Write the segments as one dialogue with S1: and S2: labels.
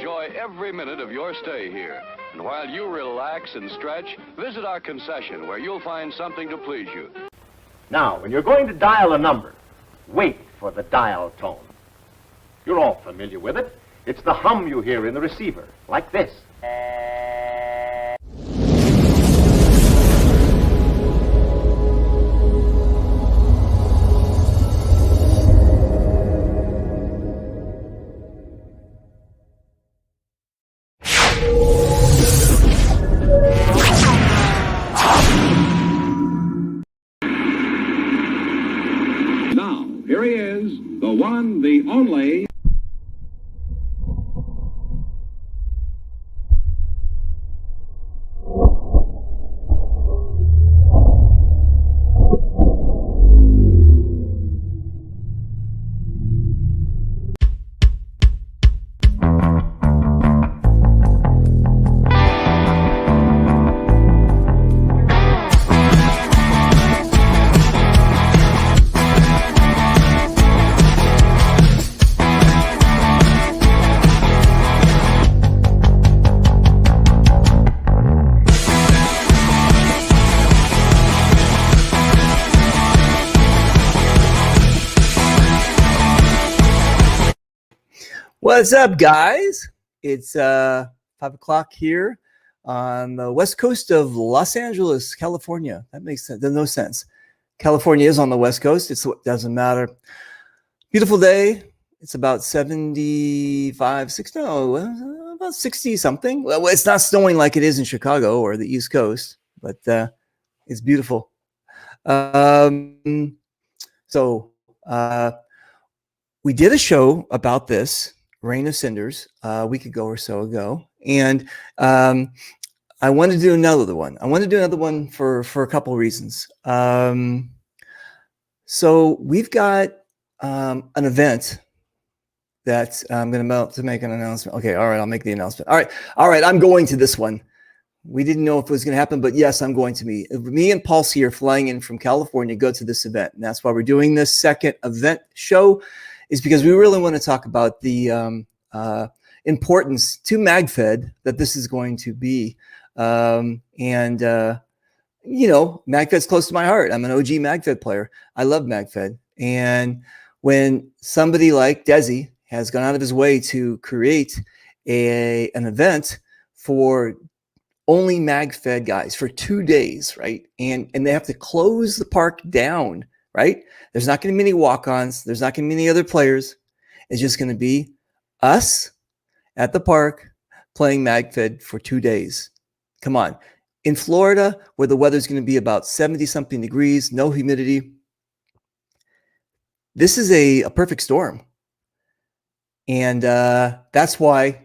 S1: enjoy every minute of your stay here. And while you relax and stretch, visit our concession where you'll find something to please you.
S2: Now, when you're going to dial a number, wait for the dial tone. You're all familiar with it. It's the hum you hear in the receiver, like this.
S3: Now, here he is, the one, the only.
S4: What's up, guys? It's 5 o'clock here on the west coast of Los Angeles, California. That makes sense. No sense. California is on the west coast. It doesn't matter. Beautiful day. It's about 75, 60, no, about 60 something. Well, it's not snowing like it is in Chicago or the East Coast, but it's beautiful. We did a show about this Reign of Cinders a week ago or so ago, and I wanted to do another one. I want to do another one for a couple of reasons. So we've got an event that I'm going to make an announcement. Okay, all right, I'll make the announcement. All right, I'm going to this one. We didn't know if it was going to happen, but yes, I'm going to be. Me and Pulse here flying in from California go to this event, and that's why we're doing this second event show. Is because we really want to talk about the importance to MagFed that this is going to be. MagFed's close to my heart. I'm an OG MagFed player. I love MagFed. And when somebody like Desi has gone out of his way to create an event for only MagFed guys for 2 days, right? And they have to close the park down, right? There's not going to be any walk-ons. There's not going to be any other players. It's just going to be us at the park playing MagFed for 2 days. Come on. In Florida, where the weather's going to be about 70-something degrees, no humidity, this is a perfect storm. And that's why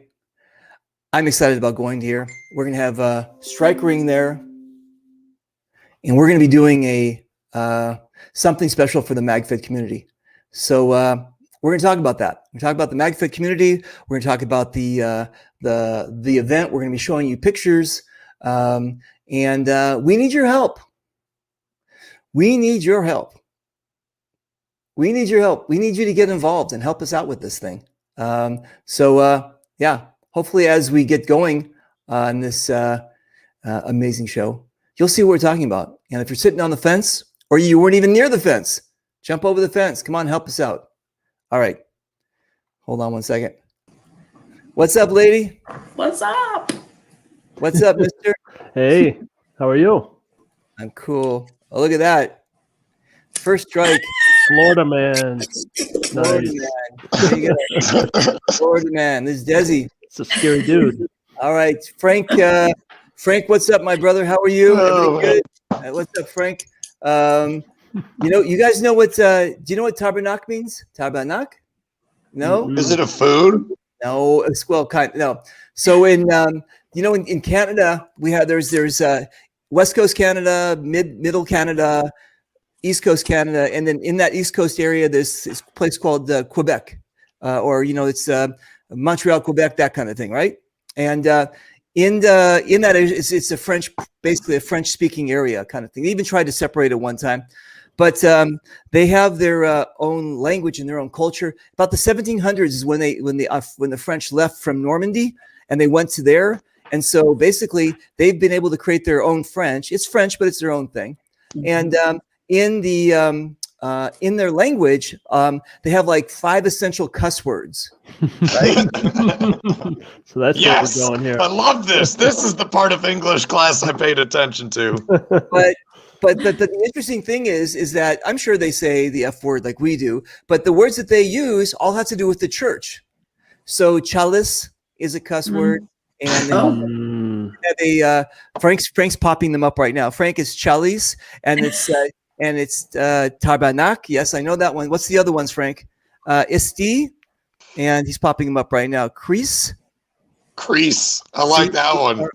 S4: I'm excited about going here. We're going to have a strike ring there. And we're going to be doing something special for the MagFed community. So we're going to talk about that. We're going to talk about the MagFed community. We're going to talk about the event. We're going to be showing you pictures. And we need your help. We need your help. We need your help. We need you to get involved and help us out with this thing. Hopefully as we get going on this amazing show, you'll see what we're talking about. And if you're sitting on the fence, or you weren't even near the fence, jump over the fence. Come on, help us out. All right. Hold on one second. What's up, lady?
S5: What's up?
S4: What's up, mister?
S6: Hey, how are you?
S4: I'm cool. Oh, look at that. First strike.
S6: Florida man.
S4: Florida
S6: Nice.
S4: man. There you go. Florida man. This is Desi.
S6: It's a scary dude.
S4: All right. Frank, what's up, my brother? How are you? Everything good? What's up, Frank? You guys know what, do you know what tabernak means? Tabernak? No?
S7: Is it a food?
S4: No, it's no. So in Canada, there's West Coast Canada, middle Canada, East Coast Canada. And then in that East Coast area, there's this place called Quebec, it's Montreal, Quebec, that kind of thing. Right. And, in that, it's basically a French speaking area kind of thing. They even tried to separate it one time, But they have their own language and their own culture. About the 1700s is when the French left from Normandy and they went to there. And so basically, they've been able to create their own French. It's French, but it's their own thing. And in their language, they have like 5 essential cuss words. Right?
S6: So that's
S5: Yes,
S6: what we're going here.
S5: I love this. This is the part of English class I paid attention to.
S4: But the interesting thing is that I'm sure they say the F word like we do, but the words that they use all have to do with the church. So chalice is a cuss word, and Frank's popping them up right now. Frank is chalice, and it's tabernacle. Yes, I know that one. What's the other ones, Frank? Isti, and he's popping them up right now. Crease.
S5: I like that one.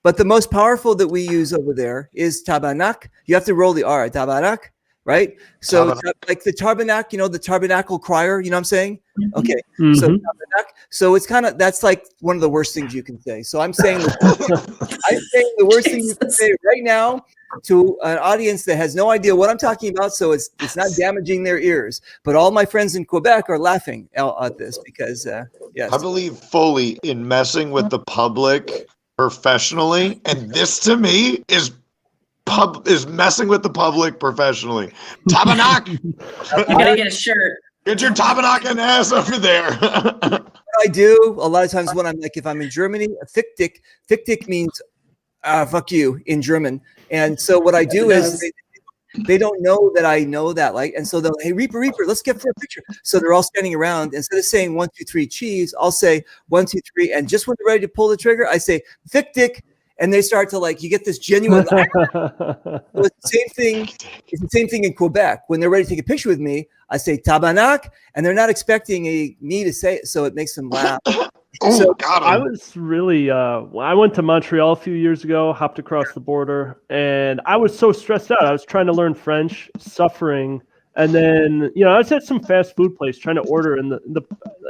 S4: But the most powerful that we use over there is tabernacle. You have to roll the R, tabernacle, right? So like the tabernacle, the tabernacle crier, you know what I'm saying? Okay. So tabernacle. So it's kind of, that's like one of the worst things you can say. So I'm saying the worst thing you can say right now to an audience that has no idea what I'm talking about. So it's not damaging their ears. But all my friends in Quebec are laughing at this because, yes.
S5: I believe fully in messing with the public professionally, and this to me is messing with the public professionally. Tabernacle.
S7: You gotta get a shirt.
S5: Get your tabernacle ass over there.
S4: I do a lot of times when if I'm in Germany, fick means fuck you in German. And so what I do is they don't know that I know that, like, and so they'll, hey, Reaper, let's get for a picture. So they're all standing around. Instead of saying 1, 2, 3 cheese, I'll say 1, 2, 3. And just when they're ready to pull the trigger, I say fick dick. And they start to you get this genuine. So it's the same thing. It's the same thing in Quebec. When they're ready to take a picture with me, I say tabernacle, and they're not expecting me to say it, so it makes them laugh.
S5: So
S6: I was really I went to Montreal a few years ago, hopped across the border, and I was so stressed out. I was trying to learn French, suffering, and then I was at some fast food place trying to order, and the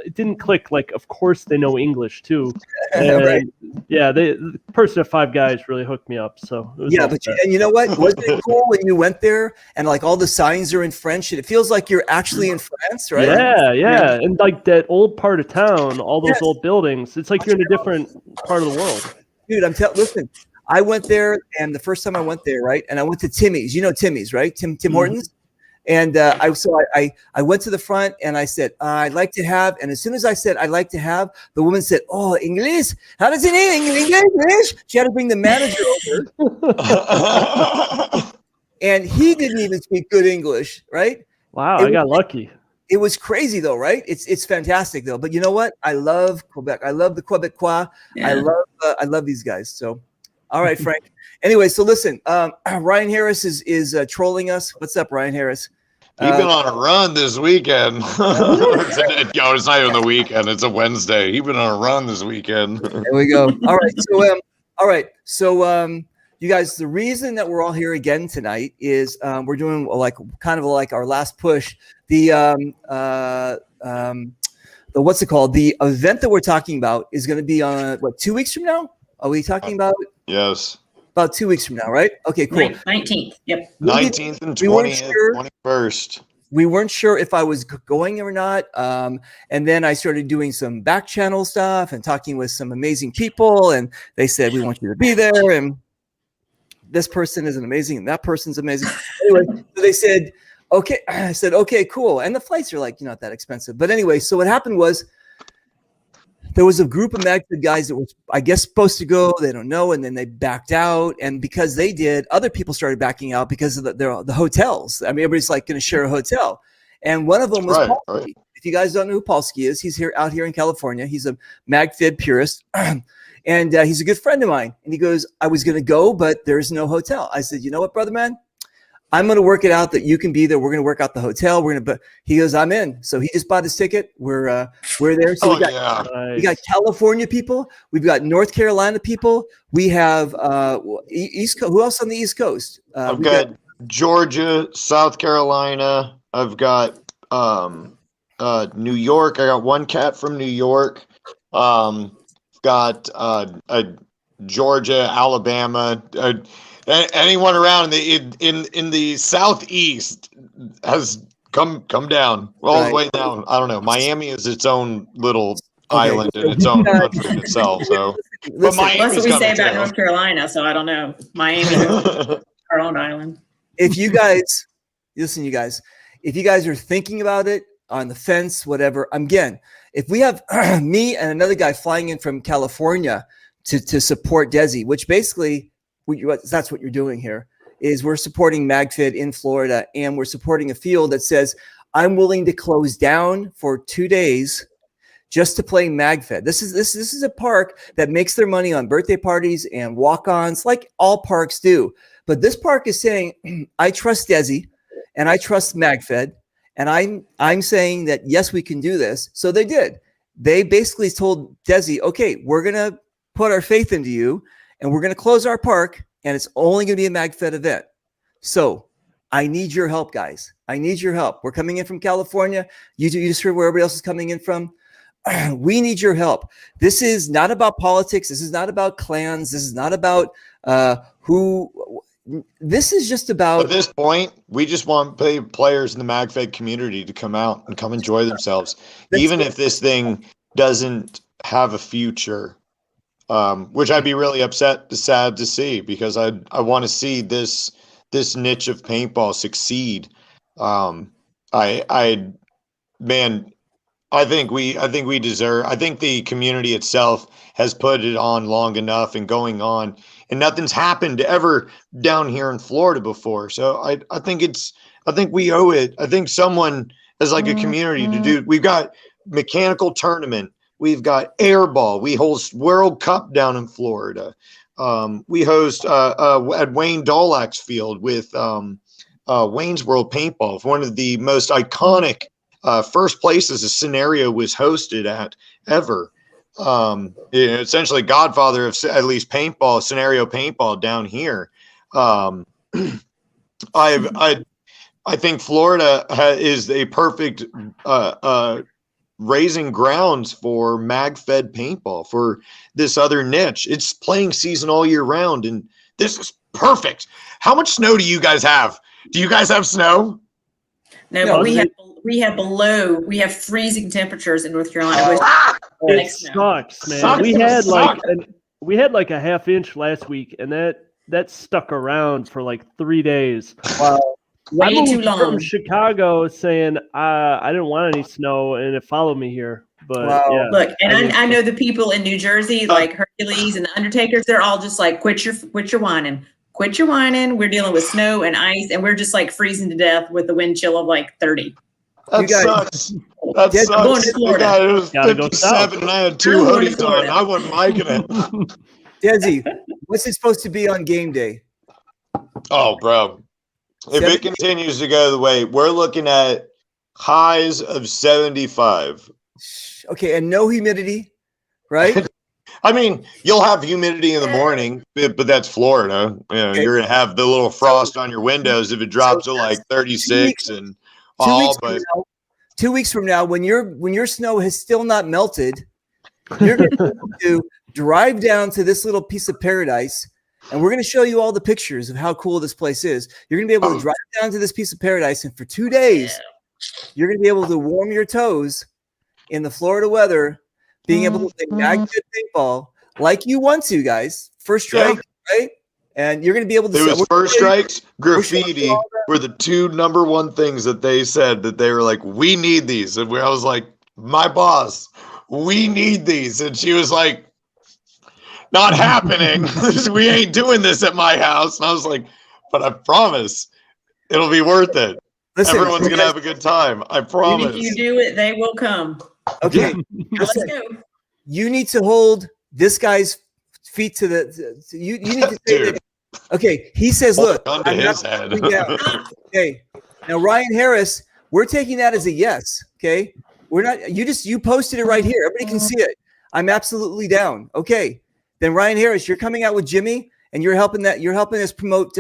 S6: it didn't click. Like, of course they know English too, and
S4: right.
S6: Yeah, the person at Five Guys really hooked me up. So it was
S4: and you know what? Wasn't it cool when you went there and like all the signs are in French and it feels like you're actually in France, right?
S6: Yeah, and like that old part of town, all those old buildings. It's like you're in a different part of the world.
S4: Dude, listen. I went there, and the first time I went there, right, and I went to Timmy's. You know Timmy's, right? Tim Hortons. And I went to the front and I said, I'd like to have, and as soon as I said, I'd like to have, the woman said, oh, English? How does it English? She had to bring the manager over. And he didn't even speak good English, right?
S6: Wow, I got lucky.
S4: It was crazy though, right? It's fantastic though. But you know what? I love Quebec. I love the Quebecois. Yeah. I love these guys. So, all right, Frank. Anyway, so listen, Ryan Harris is trolling us. What's up, Ryan Harris?
S5: He's been on a run this weekend. It's not even the weekend. It's a Wednesday. He's been on a run this weekend.
S4: There we go. All right. So, you guys, the reason that we're all here again tonight is we're doing kind of like our last push. The what's it called? The event that we're talking about is going to be on 2 weeks from now? Are we talking about?
S5: Yes.
S4: About 2 weeks from now, right? Okay, cool.
S7: 19th. Yep.
S5: 19th and 20th, 21st.
S4: We weren't sure if I was going or not. And then I started doing some back channel stuff and talking with some amazing people. And they said, we want you to be there. And this person is amazing. And that person's amazing. Anyway, so they said, okay. I said, okay, cool. And the flights are not that expensive. But anyway, so what happened was, there was a group of MagFed guys that was, I guess, supposed to go. They don't know, and then they backed out. And because they did, other people started backing out because of the hotels. I mean, everybody's going to share a hotel. And one of them was Paul. Right. If you guys don't know who Paulski is, he's out here in California. He's a MagFed purist, and he's a good friend of mine. And he goes, I was going to go, but there's no hotel. I said, you know what, brother man? I'm going to work it out that you can be there. We're going to work out the hotel. He goes, I'm in. So he just bought his ticket. We're there. So we got California people. We've got North Carolina people. We have East Coast. Who else on the East Coast?
S5: I've got Georgia, South Carolina. I've got New York. I got one cat from New York. Got Georgia, Alabama, anyone around in the southeast has come down all the way down. I don't know. Miami is its own little island in its own country in itself. So, but
S7: Well, that's
S5: Miami's
S7: what we say
S5: coming
S7: about
S5: too.
S7: North Carolina, so I don't know. Miami, our own island.
S4: If you guys listen, you guys, if you guys are thinking about it, on the fence, whatever, again, if we have me and another guy flying in from California to support Desi, which basically that's what you're doing here, is we're supporting MagFed in Florida, and we're supporting a field that says I'm willing to close down for 2 days just to play MagFed. This is a park that makes their money on birthday parties and walk-ons, like all parks do. But this park is saying, I trust Desi and I trust MagFed, and I'm saying that yes, we can do this. So they did. They basically told Desi, okay, we're gonna put our faith into you, and we're gonna close our park, and it's only gonna be a MagFed event. So I need your help, guys. I need your help. We're coming in from California. You just heard where everybody else is coming in from. We need your help. This is not about politics. This is not about clans. This is not about who. This is just about.
S5: At this point, we just want players in the MagFed community to come out and come enjoy themselves, even if this thing doesn't have a future, which I'd be really sad to see, because I want to see this niche of paintball succeed. I think we deserve. I think the community itself has put it on long enough and going on, and nothing's happened ever down here in Florida before. So I think we owe it. I think someone as like a community to do. We've got mechanical tournament. We've got airball. We host World Cup down in Florida. We host at Wayne Dolack's field with Wayne's World Paintball, one of the most iconic first places a scenario was hosted at ever. Essentially godfather of at least paintball, scenario paintball down here. I think Florida is a perfect raising grounds for MagFed paintball, for this other niche. It's playing season all year round, and this is perfect. How much snow do you guys have? Do you guys have snow?
S7: No, but we have freezing temperatures in North Carolina.
S6: It sucks, man. We had like a half inch last week, and that stuck around for like 3 days.
S4: Wow.
S7: Way too long.
S6: From Chicago saying I didn't want any snow, and it followed me here. But
S4: Wow.
S6: yeah,
S7: Look, and I know the people in New Jersey, like Hercules and the Undertakers, they're all just like, quit your whining. Quit your whining. We're dealing with snow and ice, and we're just like freezing to death with the wind chill of like 30.
S5: That sucks. That sucks.
S7: I'm going to Florida.
S5: It was 57 and I had 2 hoodies on. I wasn't liking it.
S4: Desi, what's it supposed to be on game day?
S5: Oh, bro. If it continues to go the way, we're looking at highs of 75.
S4: Okay, and no humidity, right?
S5: I mean, you'll have humidity in the morning, but that's Florida.
S4: Okay.
S5: You're going to have the little frost on your windows if it drops to like 36 and all. But
S4: 2 weeks from now, when your snow has still not melted, you're going to be able to drive down to this little piece of paradise, and we're going to show you all the pictures of how cool this place is. You're going to be able to drive down to this piece of paradise, and for 2 days, you're going to be able to warm your toes in the Florida weather, being able to play MagFed paintball like you want to, guys. First strike, right? And you're going to be able to.
S5: It was first strikes, graffiti were the 2 number 1 things that they said, that they were like, we need these. And I was like, my boss, we need these. And she was like, not happening. We ain't doing this at my house. And I was like, but I promise it'll be worth it.
S4: Listen,
S5: everyone's going to have a good time. I promise.
S7: If you do it, they will come.
S4: Okay.
S7: Let's go.
S4: You need to hold this guy's feet to the. You need to say that. Okay, he says, "Look,
S5: gun to his head."
S4: Okay, now Ryan Harris, we're taking that as a yes. Okay, we're not. You posted it right here. Everybody can see it. I'm absolutely down. Okay, then Ryan Harris, you're coming out with Jimmy, and you're helping us promote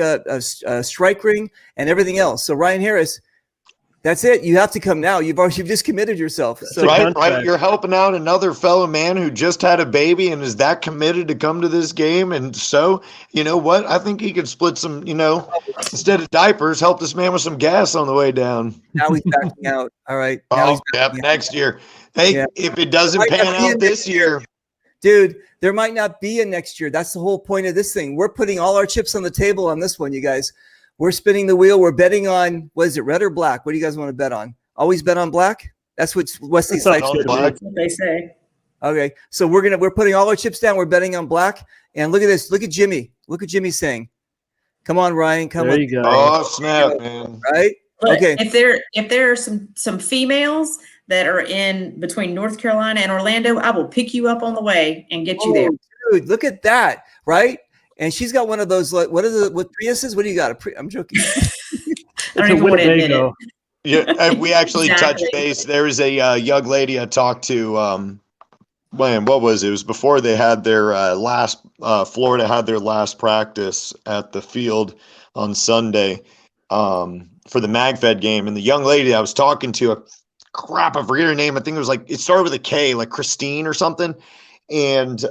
S4: Strike Ring and everything else. So Ryan Harris, That's it. You have to come now. You've just committed yourself. So
S5: Right. You're helping out another fellow man who just had a baby and is that committed to come to this game. And so, you know what? I think he could split some, instead of diapers, help this man with some gas on the way down.
S4: now he's backing out. All right. Now he's
S5: Yep, next year. Hey, if it doesn't pan out this year.
S4: Dude, there might not be a next year. That's the whole point of this thing. We're putting all our chips on the table on this one, you guys. We're spinning the wheel. We're betting on, what is it, red or black? What do you guys want to bet on? Always bet on black? That's what Wesley Sykes
S5: on black.
S7: That's what they say.
S4: Okay, so we're putting all our chips down. We're betting on black. And look at this. Look at Jimmy. Look at Jimmy saying, "Come on, Ryan. Come on."
S6: There you go.
S5: Oh snap, man!
S4: Right?
S7: Look,
S4: Okay.
S7: If there are some females that are in between North Carolina and Orlando, I will pick you up on the way and get you there.
S4: Dude, look at that, right? And she's got one of those, like, what Priuses? What do you got? I'm joking.
S7: I
S6: It's
S7: don't
S6: a
S7: even want to admit it.
S6: Winnebago.
S5: Yeah, we actually
S7: Exactly.
S5: touched base. There was a young lady I talked to. What was it? It was before they had their Florida had their last practice at the field on Sunday for the MagFed game, and the young lady I was talking to, I forget her name. I think it started with a K, like Christine or something, and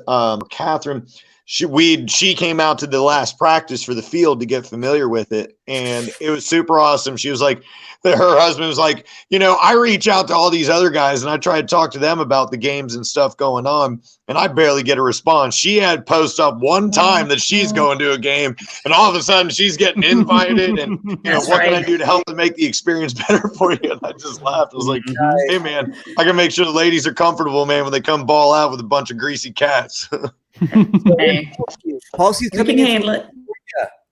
S5: Catherine. She came out to the last practice for the field to get familiar with it, and it was super awesome. She was like, her husband was like, I reach out to all these other guys and I try to talk to them about the games and stuff going on, and I barely get a response. She had post up one time that she's going to a game, and all of a sudden she's getting invited, and what can I do to help to make the experience better for you? And I just laughed. I was like, hey man, I can make sure the ladies are comfortable, man, when they come ball out with a bunch of greasy cats.
S7: Hey,
S4: Paulsky's
S7: we
S4: coming
S7: can
S4: in.
S7: handle it.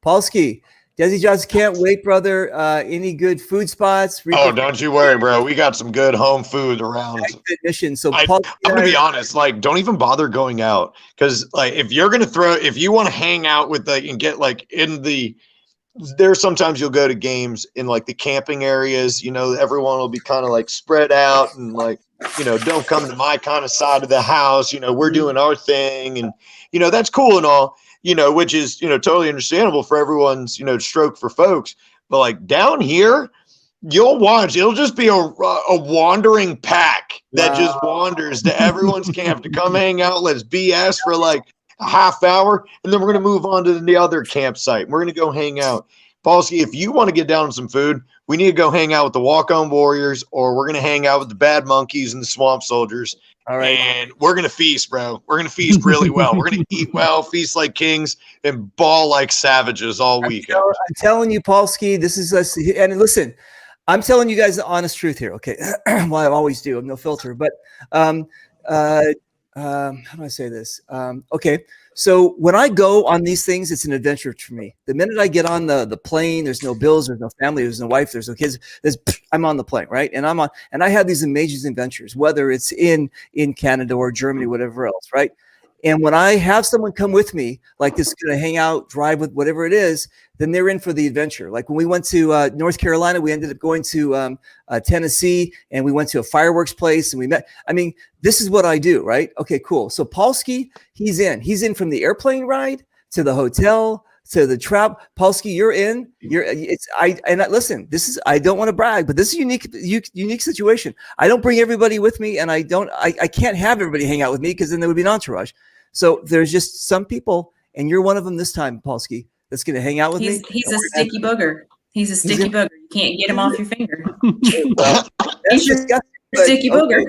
S4: Paulsky, Desi Johnson can't wait, brother. Any good food spots?
S5: Oh, don't you worry, bro. We got some good home food around.
S4: Mission. So
S5: I'm gonna be honest, like, don't even bother going out, because like if you want to hang out with and get like there's sometimes you'll go to games in like the camping areas, everyone will be kind of like spread out and like, don't come to my kind of side of the house, we're doing our thing, and that's cool and all, which is totally understandable for everyone's stroke for folks, but like down here you'll watch, it'll just be a wandering pack that just wanders to everyone's camp to come hang out, let's BS for like a half hour, and then we're going to move on to the other campsite. We're going to go hang out. Paulsky, if you want to get down on some food, we need to go hang out with the Walk-On Warriors, or we're going to hang out with the Bad Monkeys and the Swamp Soldiers. All right. And we're going to feast, bro. We're going to feast really well. We're going to eat well, feast like kings, and ball like savages all weekend.
S4: I'm telling you, Paulsky, this is us. And listen, I'm telling you guys the honest truth here, okay? Well, I always do. I'm no filter. But how do I say this? Okay. So when I go on these things, it's an adventure for me. The minute I get on the plane, there's no bills, there's no family, there's no wife, there's no kids. I'm on the plane, right? And I have these amazing adventures, whether it's in Canada or Germany, whatever else, right? And when I have someone come with me, like this, going to hang out, drive with whatever it is, then they're in for the adventure. Like when we went to North Carolina, we ended up going to Tennessee, and we went to a fireworks place, and we met. I mean, this is what I do, right? Okay, cool. So Paulsky, he's in from the airplane ride to the hotel to the travel. Paulsky, you're in. Listen, this is, I don't want to brag, but this is unique situation. I don't bring everybody with me, and I can't have everybody hang out with me, because then there would be an entourage. So there's just some people, and you're one of them this time, Paulsky, that's going to hang out with me.
S7: He's a sticky booger. He's a sticky booger. You can't get him off your finger.
S4: That's disgusting.
S7: Sticky booger.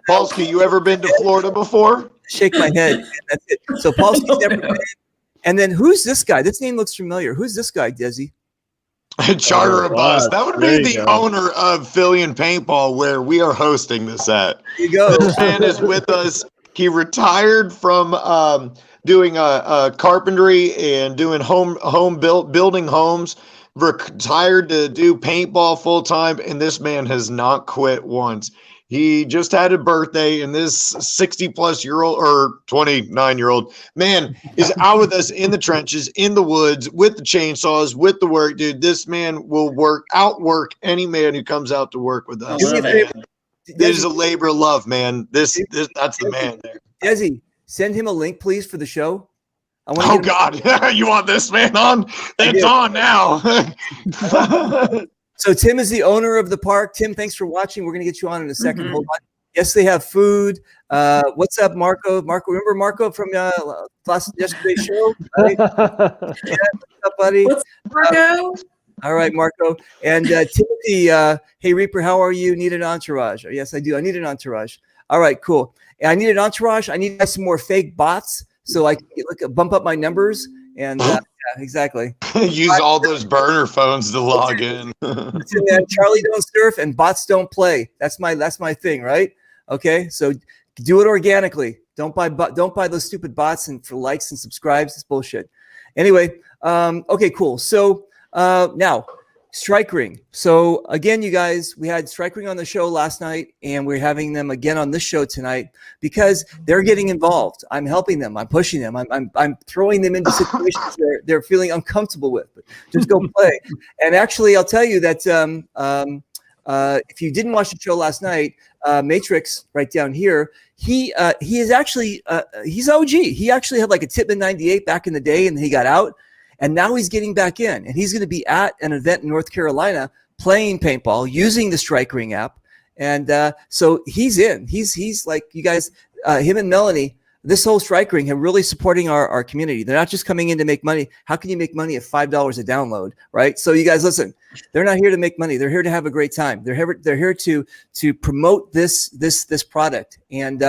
S5: Paulsky, you ever been to Florida before?
S4: Shake my head. And that's it. So Paulsky's never been. And then who's this guy? This name looks familiar. Who's this guy, Desi?
S5: Charter a bus. That would
S6: There
S5: be
S6: you
S5: the
S6: go.
S5: owner of Philly and Paintball, where we are hosting this at.
S4: There you go.
S5: This man is with us. He retired from doing carpentry and doing building homes. Retired to do paintball full time, and this man has not quit once. He just had a birthday, and this 60-plus-year-old or 29-year-old man is out with us in the trenches, in the woods, with the chainsaws, with the work. Dude, this man will outwork any man who comes out to work with us. This is a labor of love, man. That's the man there.
S4: Desi, send him a link, please, for the show. I want
S5: Oh, God. You want this man on? It's on now.
S4: So Tim is the owner of the park. Tim, thanks for watching. We're going to get you on in a second.
S7: Mhm.
S4: Hold on. Yes, they have food. What's up, Marco? Marco, remember Marco from yesterday's show? Right? Yeah, what's up, buddy?
S7: What's up, Marco?
S4: All right, Marco. And Timothy, hey, Reaper, how are you? Need an entourage? Yes, I do. I need an entourage. All right, cool. And I need an entourage. I need some more fake bots so I can bump up my numbers. And yeah, exactly.
S5: Use all those burner phones to log in.
S4: Charlie don't surf and bots don't play. That's my thing, right? Okay, so do it organically. Don't buy those stupid bots and for likes and subscribes. It's bullshit. Anyway, okay, cool. So now Strike Ring. So again, you guys, we had Strike Ring on the show last night, and we're having them again on this show tonight because they're getting involved. I'm helping them. I'm pushing them. I'm throwing them into situations they're feeling uncomfortable with. But just go play. And actually, I'll tell you that if you didn't watch the show last night, Matrix right down here, he is actually he's OG. He actually had like a Tipman 98 back in the day, and he got out. And now he's getting back in, and he's going to be at an event in North Carolina playing paintball using the Strike Ring app. And so he's in. He's like, you guys, him and Melanie, this whole Strike Ring are really supporting our community. They're not just coming in to make money. How can you make money at $5 a download, right? So you guys, listen, they're not here to make money. They're here to have a great time. They're here to promote this product. And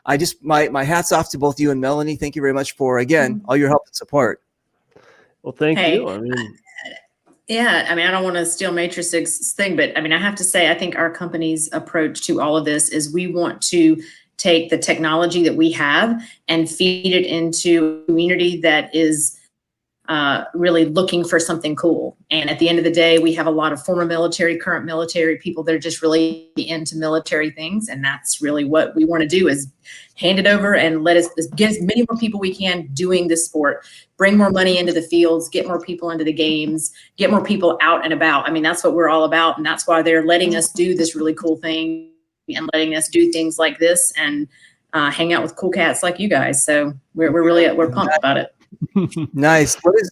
S4: I just my hats off to both you and Melanie. Thank you very much for, again, all your help and support.
S6: Well, thank
S7: Hey,
S6: you. I mean,
S7: yeah, I mean, I don't want to steal Matrix's thing, but I mean, I have to say, I think our company's approach to all of this is we want to take the technology that we have and feed it into a community that is really looking for something cool. And at the end of the day, we have a lot of former military, current military people that are just really into military things. And that's really what we want to do, is hand it over and let us get as many more people we can doing this sport, bring more money into the fields, get more people into the games, get more people out and about. I mean, that's what we're all about. And that's why they're letting us do this really cool thing and letting us do things like this and hang out with cool cats like you guys. So we're pumped about it.
S4: Nice. What is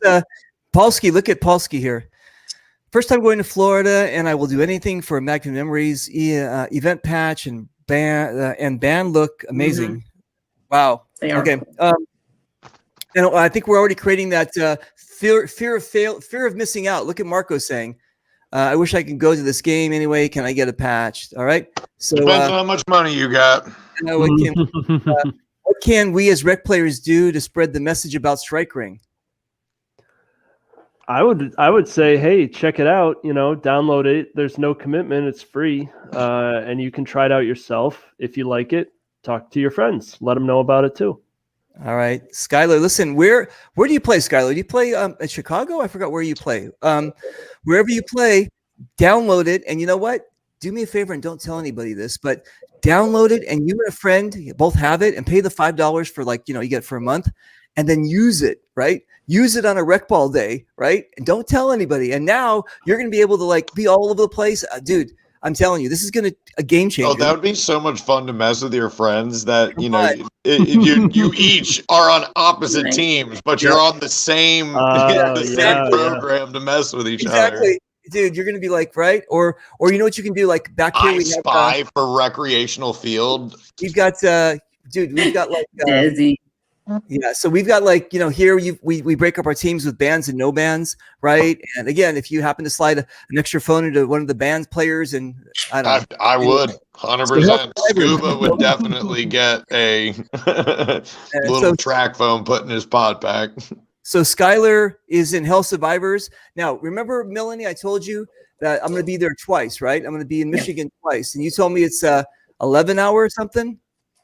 S4: Polsky? Look at Polsky here. First time going to Florida, and I will do anything for Magnum Memories event patch and band look amazing.
S7: Mm-hmm.
S4: Wow.
S7: They are.
S4: Okay. I think we're already creating that fear of missing out. Look at Marco saying, "I wish I could go to this game anyway. Can I get a patch?" All right. So
S5: Depends on how much money you got.
S4: What can we as rec players do to spread the message about Strike Ring?
S6: I would say, hey, check it out. Download it. There's no commitment. It's free, and you can try it out yourself. If you like it, talk to your friends. Let them know about it too.
S4: All right, Skylar. Listen, where do you play, Skylar? Do you play in Chicago? I forgot where you play. Wherever you play, download it. And you know what? Do me a favor and don't tell anybody this, but download it, and you and a friend both have it, and pay the $5 for you get it for a month, and then use it, right? Use it on a rec ball day, right? And don't tell anybody. And now you're going to be able to be all over the place. Dude, I'm telling you, this is going to a game changer.
S5: Oh, that would be so much fun to mess with your friends that, you each are on opposite teams, but you're on the same, same program to mess with each other.
S4: Dude, you're going to be right? Or you know what you can do? Back here, we have
S5: Spy for recreational field.
S4: We've got, we've got
S7: Desi.
S4: yeah. So we've got here we break up our teams with bands and no bands, right? And again, if you happen to slide an extra phone into one of the band players, and
S5: I would 100%. Scuba would definitely get a little track phone put in his pod pack.
S4: So Skylar is in Hell Survivors. Now, remember, Melanie, I told you that I'm going to be there twice, right? I'm going to be in Michigan twice. And you told me it's 11 hour or something.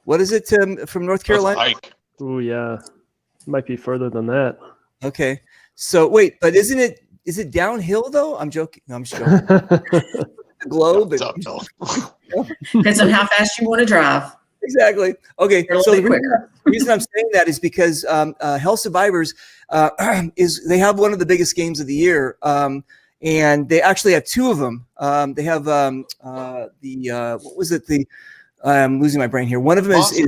S4: What is it from North Carolina?
S6: Oh, yeah. Might be further than that.
S4: Okay. So wait, but is it downhill though? I'm joking. No, I'm just joking. The globe.
S7: Depends on how fast you want to drive.
S4: Exactly. Okay.
S7: So
S4: the reason I'm saying that is because Hell Survivors they have one of the biggest games of the year, and they actually have two of them. They have what was it? I'm losing my brain here. One of them is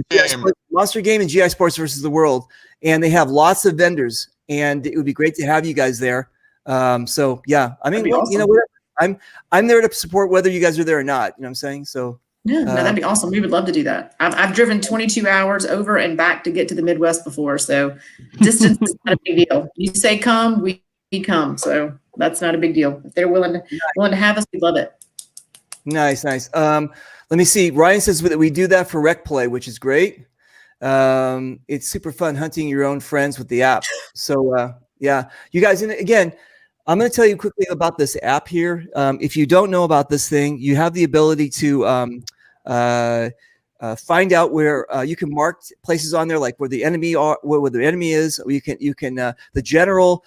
S4: Monster Game and GI Sports versus the World, and they have lots of vendors, and it would be great to have you guys there. So yeah, I mean, awesome. I'm there to support whether you guys are there or not. You know what I'm saying? So
S7: Yeah, no, that'd be awesome. We would love to do that. I've driven 22 hours over and back to get to the Midwest before, so distance is not a big deal. You say come, we come. So that's not a big deal. If they're willing to have us, we love it.
S4: nice. Let me see. Ryan says that we do that for rec play, which is great. It's super fun hunting your own friends with the app. So yeah, you guys. And again, I'm going to tell you quickly about this app here. If you don't know about this thing, you have the ability to find out where you can mark places on there, like where the enemy are, where the enemy is. You can the general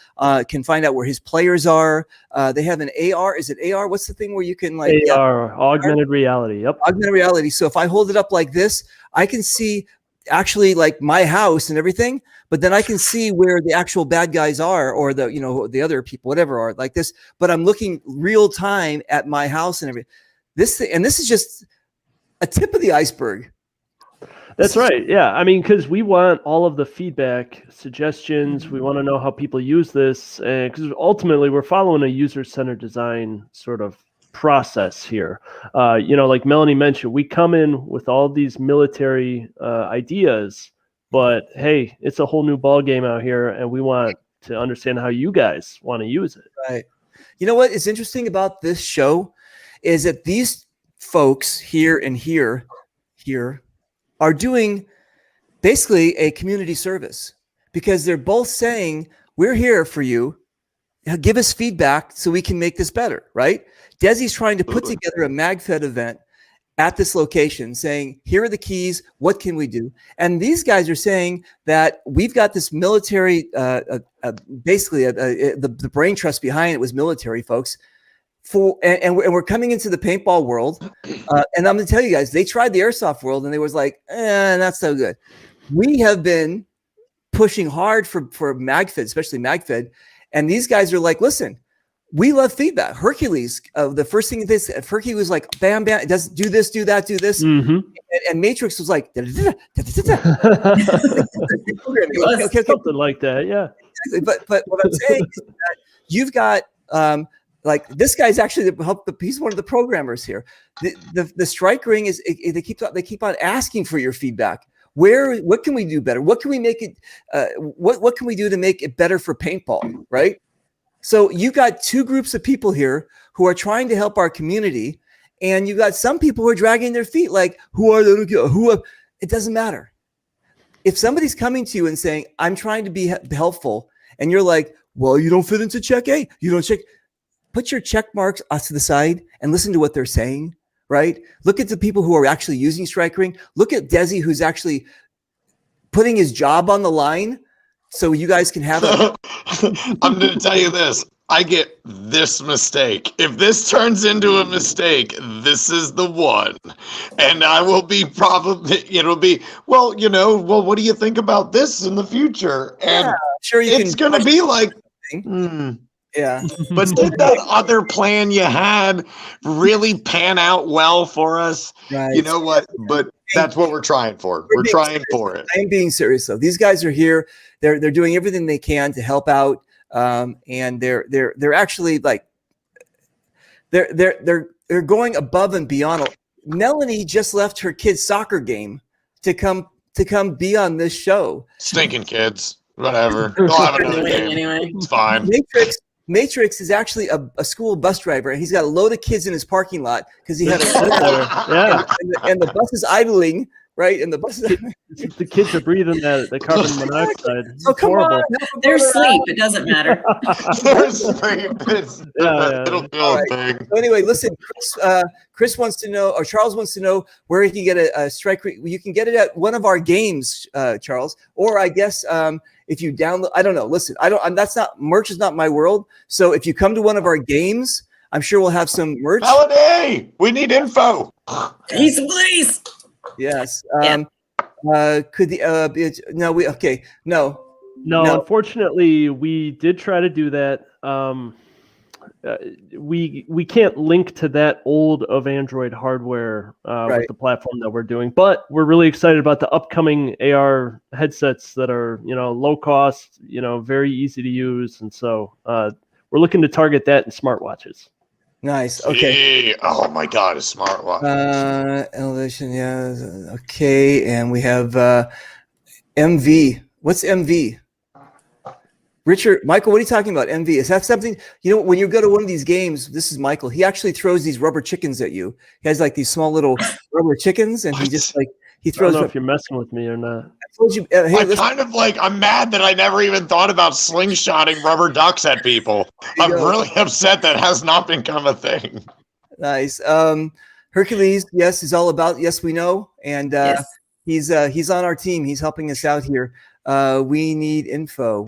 S4: can find out where his players are. They have an AR. Is it AR? What's the thing where you can like
S6: AR, augmented reality? Yep,
S4: augmented reality. So if I hold it up like this, I can see actually like my house and everything, but then I can see where the actual bad guys are, or the other people, whatever, are like this. But I'm looking real time at my house and everything. This is just a tip of the iceberg.
S6: That's right. Yeah. I mean, because we want all of the feedback, suggestions. We want to know how people use this. And because ultimately we're following a user-centered design sort of process here. Like Melanie mentioned, we come in with all these military ideas, but hey, it's a whole new ball game out here, and we want to understand how you guys want to use it.
S4: Right. You know what is interesting about this show is that these folks here and here are doing basically a community service, because they're both saying, we're here for you. Give us feedback so we can make this better, right? Desi's trying to put together a MagFed event at this location, saying, here are the keys. What can we do? And these guys are saying that we've got this military, basically the brain trust behind it was military folks. And we're coming into the paintball world. And I'm going to tell you guys, they tried the airsoft world and they was like, not so good. We have been pushing hard for MagFed, especially MagFed. And these guys are like, listen, we love feedback. Hercules, the first thing Hercules was like, bam, bam, it does do this, do that, do this.
S6: Mm-hmm.
S4: And Matrix was like,
S6: something like that, yeah.
S4: But what I'm saying is that you've got like this guy's actually he's one of the programmers here. The strike ring is they keep on asking for your feedback. What can we do better? What can we make it? What can we do to make it better for paintball? Right. So you got two groups of people here who are trying to help our community, and you got some people who are dragging their feet. Like, it doesn't matter. If somebody's coming to you and saying, I'm trying to be helpful, and you're like, well, you don't fit into check A. You don't check. Put your check marks to the side and listen to what they're saying, right? Look at the people who are actually using strike ring. Look at Desi, who's actually putting his job on the line so you guys can have it.
S5: I'm going to tell you this. I get this mistake. If this turns into a mistake, this is the one. And I will be well, what do you think about this in the future? And
S4: sure,
S5: it's going to be like,
S4: yeah.
S5: But did that other plan you had really pan out well for us?
S4: Right.
S5: You know what? But that's what we're trying for. We're trying for it.
S4: I am being serious though. These guys are here. They're doing everything they can to help out. And they're actually like they're going above and beyond. Melanie just left her kid's soccer game to come be on this show.
S5: Stinking kids. Whatever. They'll have another game. Anyway. It's fine.
S4: Matrix is actually a school bus driver, and he's got a load of kids in his parking lot because he had and the bus is idling, right? And the bus
S6: the kids are breathing the carbon monoxide.
S4: Oh, come on.
S7: They're asleep. It doesn't matter.
S5: They're asleep. It'll be a thing.
S4: So anyway, listen, Chris wants to know, or Charles wants to know where he can get a strike. You can get it at one of our games, Charles, or I guess if you download, I don't know. Listen, merch is not my world. So if you come to one of our games, I'm sure we'll have some merch.
S5: Holiday, we need info.
S7: Please.
S4: Yes.
S7: Yeah.
S4: Could the no.
S6: Unfortunately, we did try to do that. We can't link to that old of Android hardware with the platform that we're doing, but we're really excited about the upcoming AR headsets that are low cost, very easy to use, and so we're looking to target that in smartwatches.
S4: Nice. Okay.
S5: Gee, oh my God, a smartwatch.
S4: Elevation. Yeah. Okay. And we have MV. What's MV? Richard, Michael, what are you talking about? MV. Is that something, when you go to one of these games, this is Michael, he actually throws these rubber chickens at you. He has like these small little rubber chickens, and he just he
S6: I
S4: throws.
S6: don't know if you're messing with me or not.
S4: I told you. Hey,
S5: I'm mad that I never even thought about slingshotting rubber ducks at people. I'm really upset that has not become a thing.
S4: Nice. Hercules, yes, is all about, yes, we know. And
S7: Yes.
S4: he's on our team. He's helping us out here. We need info.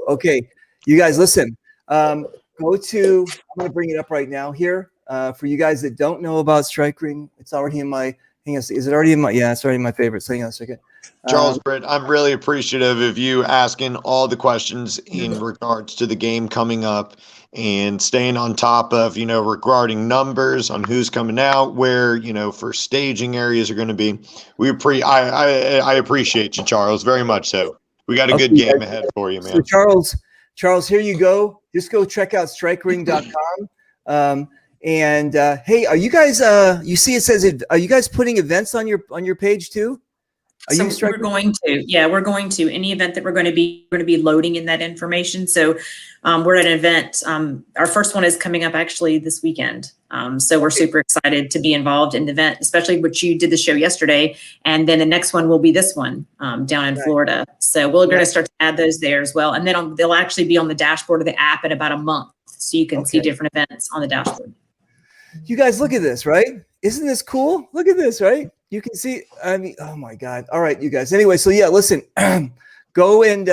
S4: Okay, you guys, listen. I'm going to bring it up right now here. For you guys that don't know about Strike Ring, it's already in my, hang on, is it already in my, yeah, it's already in my favorites. Hang on a second.
S5: Charles Britt, I'm really appreciative of you asking all the questions in regards to the game coming up and staying on top of, regarding numbers on who's coming out, where, for staging areas are going to be. I appreciate you, Charles, very much so. We got a good game ahead for you, man.
S4: So Charles, here you go. Just go check out strikering.com. And hey, are you guys, you see it says, are you guys putting events on your page too?
S7: We're going to any event that we're going to be loading in that information. So we're at an event. Our first one is coming up actually this weekend. So we're super excited to be involved in the event, especially which you did the show yesterday. And then the next one will be this one down in Florida. So we're going to start to add those there as well. And then they'll actually be on the dashboard of the app in about a month. So you can see different events on the dashboard.
S4: You guys look at this, right? Isn't this cool? Look at this, right? You can see, I mean, oh my God. All right, you guys. Anyway, so yeah, listen, go and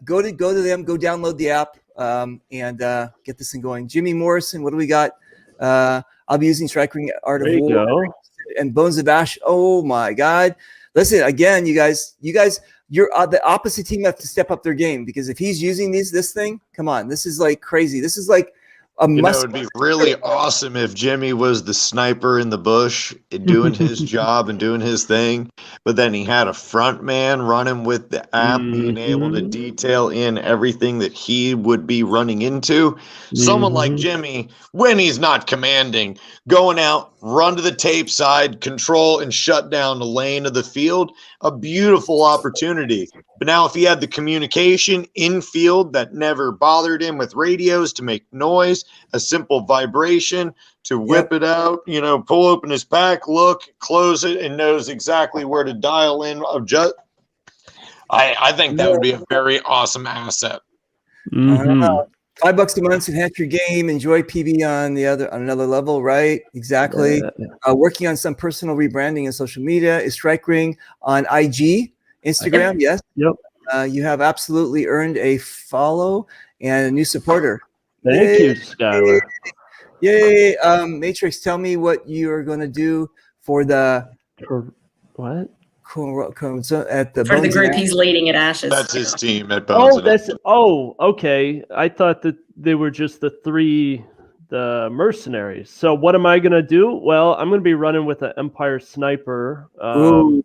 S4: go to them, go download the app and get this thing going. Jimmy Morrison, what do we got? I'll be using Strike Ring Art of War and Bones of Ash. Oh my God. Listen, again, you guys, you're the opposite team have to step up their game, because if he's using this thing, come on, this is like crazy. This is like a must.
S5: It would be really awesome if Jimmy was the sniper in the bush doing his job and doing his thing, but then he had a front man running with the app, being able to detail in everything that he would be running into. Someone like Jimmy, when he's not commanding, going out, run to the tape side, control and shut down the lane of the field, a beautiful opportunity. But now if he had the communication in field that never bothered him with radios to make noise, a simple vibration to whip it out, pull open his pack, look, close it, and knows exactly where to dial in. I think that would be a very awesome asset.
S4: $5 a month to enhance your game. Enjoy PB on another level, right? Exactly. Working on some personal rebranding in social media. Is Strike Ring on IG, Instagram? Yes.
S6: Yep.
S4: You have absolutely earned a follow and a new supporter.
S6: Thank you, Skylar.
S4: Yay. Matrix, tell me what you're going to do for the
S6: what?
S4: At the
S7: For the group he's leading at Ashes.
S5: That's his team at Bones.
S6: Okay. I thought that they were just the mercenaries. So what am I going to do? Well, I'm going to be running with an Empire sniper. So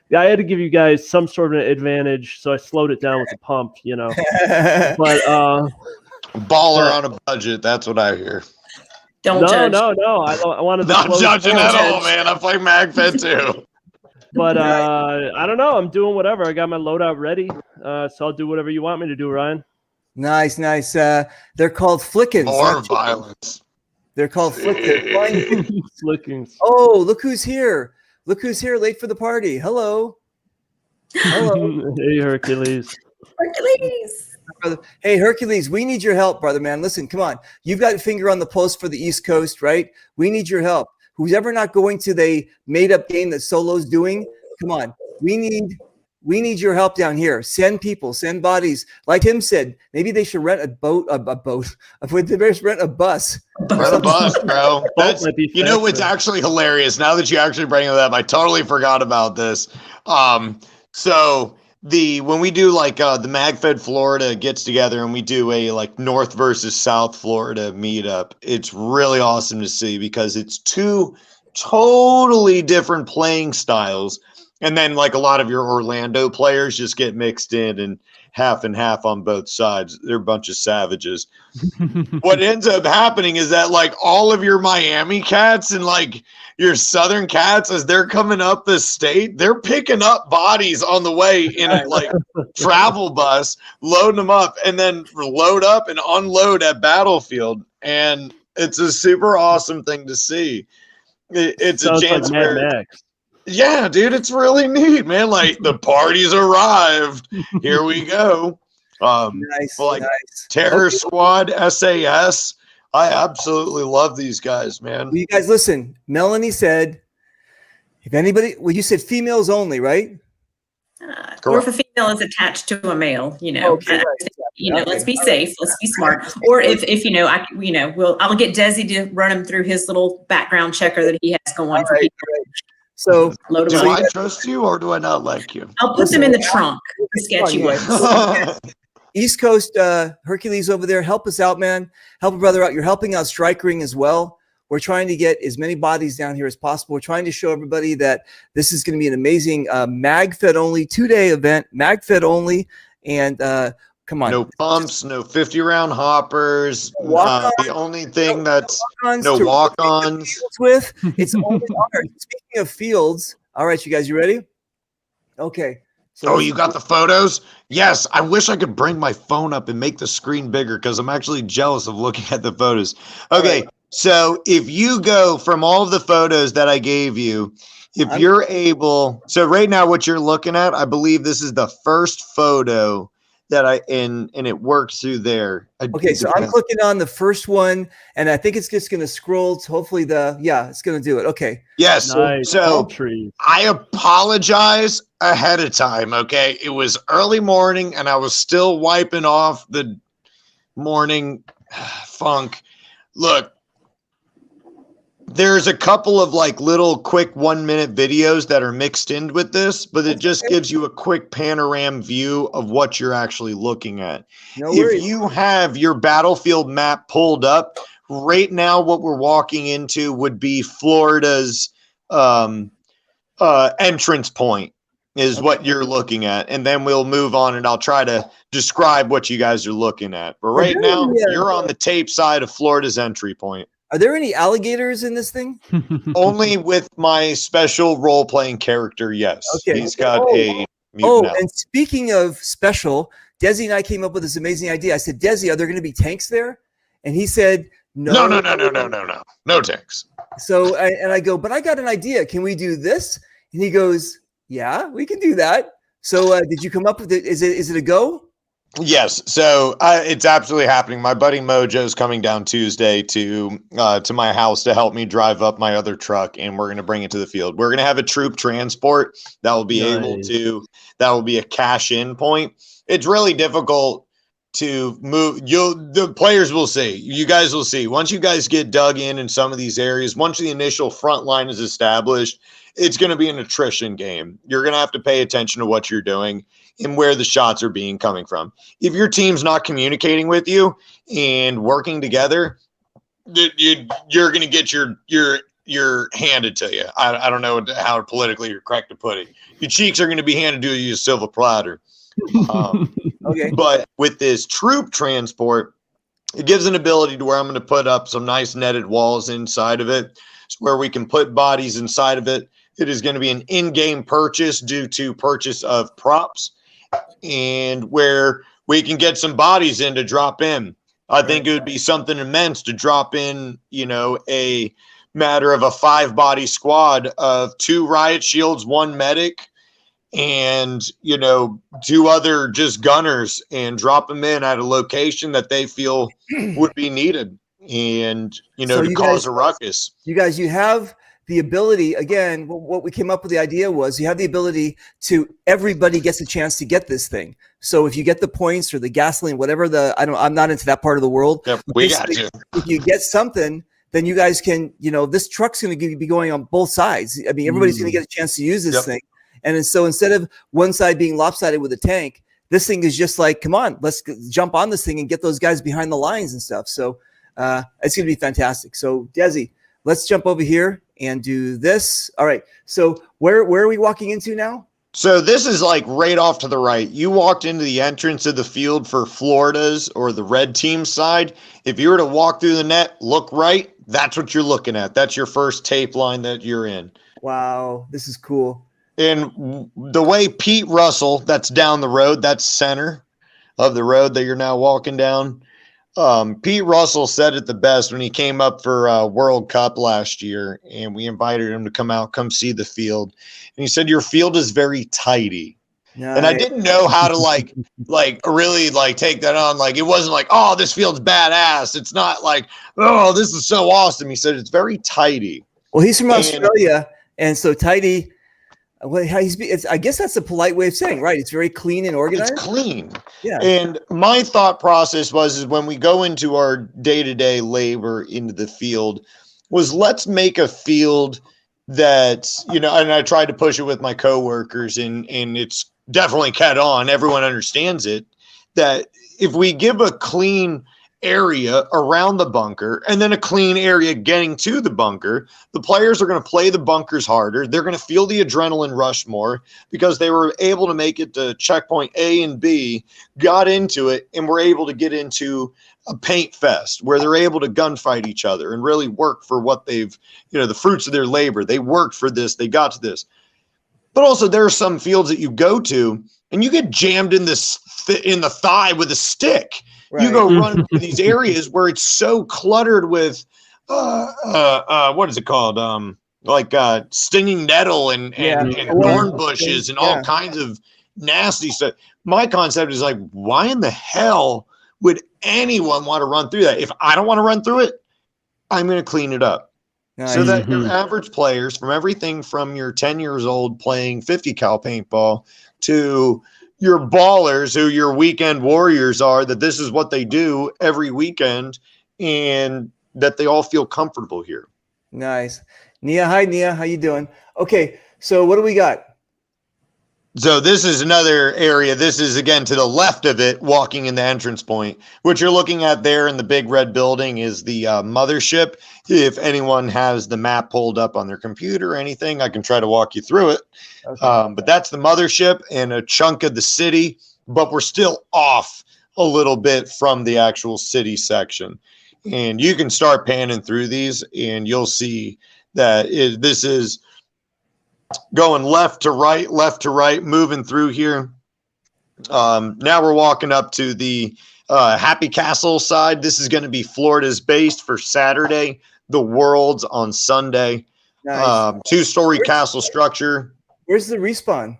S6: yeah, I had to give you guys some sort of advantage, so I slowed it down with the pump, But
S5: baller on a budget. That's what I hear.
S7: Don't judge.
S6: No. I wanted
S5: not judging at all, man. I play MagFed too.
S6: But I don't know. I'm doing whatever. I got my loadout ready, so I'll do whatever you want me to do, Ryan.
S4: Nice. They're called flickins.
S5: More violence.
S4: They're called flickins.
S6: Flickins.
S4: Oh, look who's here. Late for the party. Hello.
S6: Hey, Hercules.
S4: Hey, Hercules, we need your help, brother, man. Listen, come on. You've got a finger on the pulse for the East Coast, right? We need your help. Who's ever not going to the made-up game that Solo's doing, come on. We need your help down here. Send people, send bodies. Like him said, maybe they should rent a boat. They better rent a bus.
S5: Rent a bus, bro. What's actually hilarious? Now that you actually bring it up, I totally forgot about this. So when we do the MagFed Florida gets together and we do a North versus South Florida meetup, it's really awesome to see because it's two totally different playing styles. And then a lot of your Orlando players just get mixed in and half and half on both sides. They're a bunch of savages. What ends up happening is that like all of your Miami cats and like your Southern cats, as they're coming up the state, they're picking up bodies on the way in a like travel bus, loading them up, and then load up and unload at Battlefield. And it's a super awesome thing to see. It's
S6: Sounds
S5: a chance
S6: like Mad
S5: where,
S6: Max.
S5: yeah, dude, it's really neat, man. Like the party's arrived. Here we go.
S4: Nice,
S5: like
S4: nice.
S5: Terror
S4: Okay.
S5: Squad, SAS. I absolutely love these guys, man.
S4: Well, you guys listen. Melanie said, if anybody, well, you said females only, right?
S7: Or if a female is attached to a male,
S4: Okay, right.
S7: let's be safe, let's be smart. Or if I'll get Desi to run him through his little background checker that he has going
S4: All
S7: for
S4: right,
S7: people.
S4: all right. So
S7: Load them
S5: Do
S7: up.
S5: I trust you or do I not like you?
S7: I'll put them in the trunk, the sketchy ones.
S4: East Coast Hercules over there, help us out, man. Help a brother out. You're helping out Strike Ring as well. We're trying to get as many bodies down here as possible. We're trying to show everybody that this is going to be an amazing MagFed only 2-day event, MagFed only. And come on.
S5: No pumps, no 50-round hoppers.
S4: Walk-ons.
S5: The only thing that's
S4: Walk-ons
S5: no
S4: to
S5: walk-ons.
S4: fields with. It's only Speaking of fields, all right, you guys, you ready? Okay. So
S5: Oh, you got the photos? Yes. I wish I could bring my phone up and make the screen bigger because I'm actually jealous of looking at the photos. Okay.
S4: Right.
S5: So if you go from all of the photos that I gave you, if you're able, so right now what you're looking at, I believe this is the first photo that and it works through there.
S4: Okay, so I'm clicking on the first one, and I think it's just going to scroll. Hopefully, it's going to do it. Okay.
S5: Yes.
S6: Nice.
S5: So
S6: Trees.
S5: I apologize ahead of time. Okay. It was early morning and I was still wiping off the morning funk. Look, there's a couple of like little quick 1-minute videos that are mixed in with this, but it just gives you a quick panorama view of what you're actually looking at.
S4: No worries.
S5: If you have your battlefield map pulled up right now, what we're walking into would be Florida's entrance point is what you're looking at. And then we'll move on and I'll try to describe what you guys are looking at. But right now you're on the tape side of Florida's entry point.
S4: Are there any alligators in this thing?
S5: Only with my special role-playing character, yes.
S4: Okay.
S5: He's got a mutant elf.
S4: And speaking of special, Desi and I came up with this amazing idea. I said, Desi, are there going to be tanks there? And he said, no.
S5: No tanks.
S4: So, I go, but I got an idea. Can we do this? And he goes, yeah, we can do that. So did you come up with it? Is it a go?
S5: Yes, so it's absolutely happening. My buddy Mojo is coming down Tuesday to my house to help me drive up my other truck, and we're going to bring it to the field. We're going to have a troop transport that will be that will be a cash-in point. It's really difficult to move. The players will see. You guys will see. Once you guys get dug in some of these areas, once the initial front line is established, it's going to be an attrition game. You're going to have to pay attention to what you're doing and where the shots are coming from. If your team's not communicating with you and working together, you're going to get your handed to you. I don't know how politically correct to put it. Your cheeks are going to be handed to you a silver platter.
S4: Okay.
S5: But with this troop transport, it gives an ability to where I'm going to put up some nice netted walls inside of it, where we can put bodies inside of it. It is going to be an in-game purchase due to purchase of props, and where we can get some bodies in to drop in. I think it would be something immense to drop in, a matter of a 5-body squad of 2 riot shields, 1 medic, and, 2 other just gunners, and drop them in at a location that they feel would be needed and,
S4: So
S5: to cause a ruckus.
S4: You guys, you have the ability, again, what we came up with the idea was you have the ability to, everybody gets a chance to get this thing. So if you get the points or the gasoline, whatever I'm not into that part of the world.
S5: Yep, we got you.
S4: If you get something, then you guys can, this truck's going to be going on both sides. I mean, everybody's going to get a chance to use this thing. And so instead of one side being lopsided with a tank, this thing is just like, come on, let's jump on this thing and get those guys behind the lines and stuff. So it's going to be fantastic. So Desi, let's jump over here and do this. All right. So where are we walking into now?
S5: So this is like right off to the right. You walked into the entrance of the field for Florida's or the red team side. If you were to walk through the net, look right, that's what you're looking at. That's your first tape line that you're in.
S4: Wow, this is cool.
S5: And the way Pete Russell, that's down the road, that's center of the road that you're now walking down. Pete Russell said it the best when he came up for World Cup last year, and we invited him to come see the field. And he said, your field is very tidy.
S4: Nice.
S5: And I didn't know how to like really like take that on. Like, it wasn't like, oh, this field's badass. It's not like, oh, this is so awesome. He said, it's very tidy.
S4: Well, he's from Australia, and so tidy. Well, I guess that's a polite way of saying, right? It's very clean and organized.
S5: It's clean.
S4: Yeah.
S5: And my thought process is when we go into our day-to-day labor into the field was let's make a field that, you know, and I tried to push it with my coworkers and it's definitely caught on. Everyone understands it, that if we give a clean area around the bunker and then a clean area getting to the bunker, the players are going to play the bunkers harder. They're going to feel the adrenaline rush more because they were able to make it to checkpoint A and B, got into it, and were able to get into a paint fest where they're able to gunfight each other and really work for what they've, you know, the fruits of their labor. They worked for this, they got to this. But also there are some fields that you go to and you get jammed in the thigh with a stick. Right. You go run through these areas where it's so cluttered with what is it called? Stinging nettle and thorn bushes and all kinds of nasty stuff. My concept is like, why in the hell would anyone want to run through that? If I don't want to run through it, I'm going to clean it up. Nice. So that your average players, from everything from your 10 years old playing 50 cal paintball to your ballers who your weekend warriors are, that this is what they do every weekend and that they all feel comfortable here.
S4: Nice. Nia, hi Nia, how you doing? Okay, so what do we got?
S5: So this is another area. This is again to the left of it, walking in the entrance point. What you're looking at there in the big red building is the mothership. If anyone has the map pulled up on their computer or anything, I can try to walk you through it. Okay. But that's the mothership and a chunk of the city, but we're still off a little bit from the actual city section. And you can start panning through these and you'll see that this is going left to right, moving through here. Now we're walking up to the Happy Castle side. This is going to be Florida's based for Saturday. The World's on Sunday. Nice. Two-story castle structure.
S4: Where's the respawn?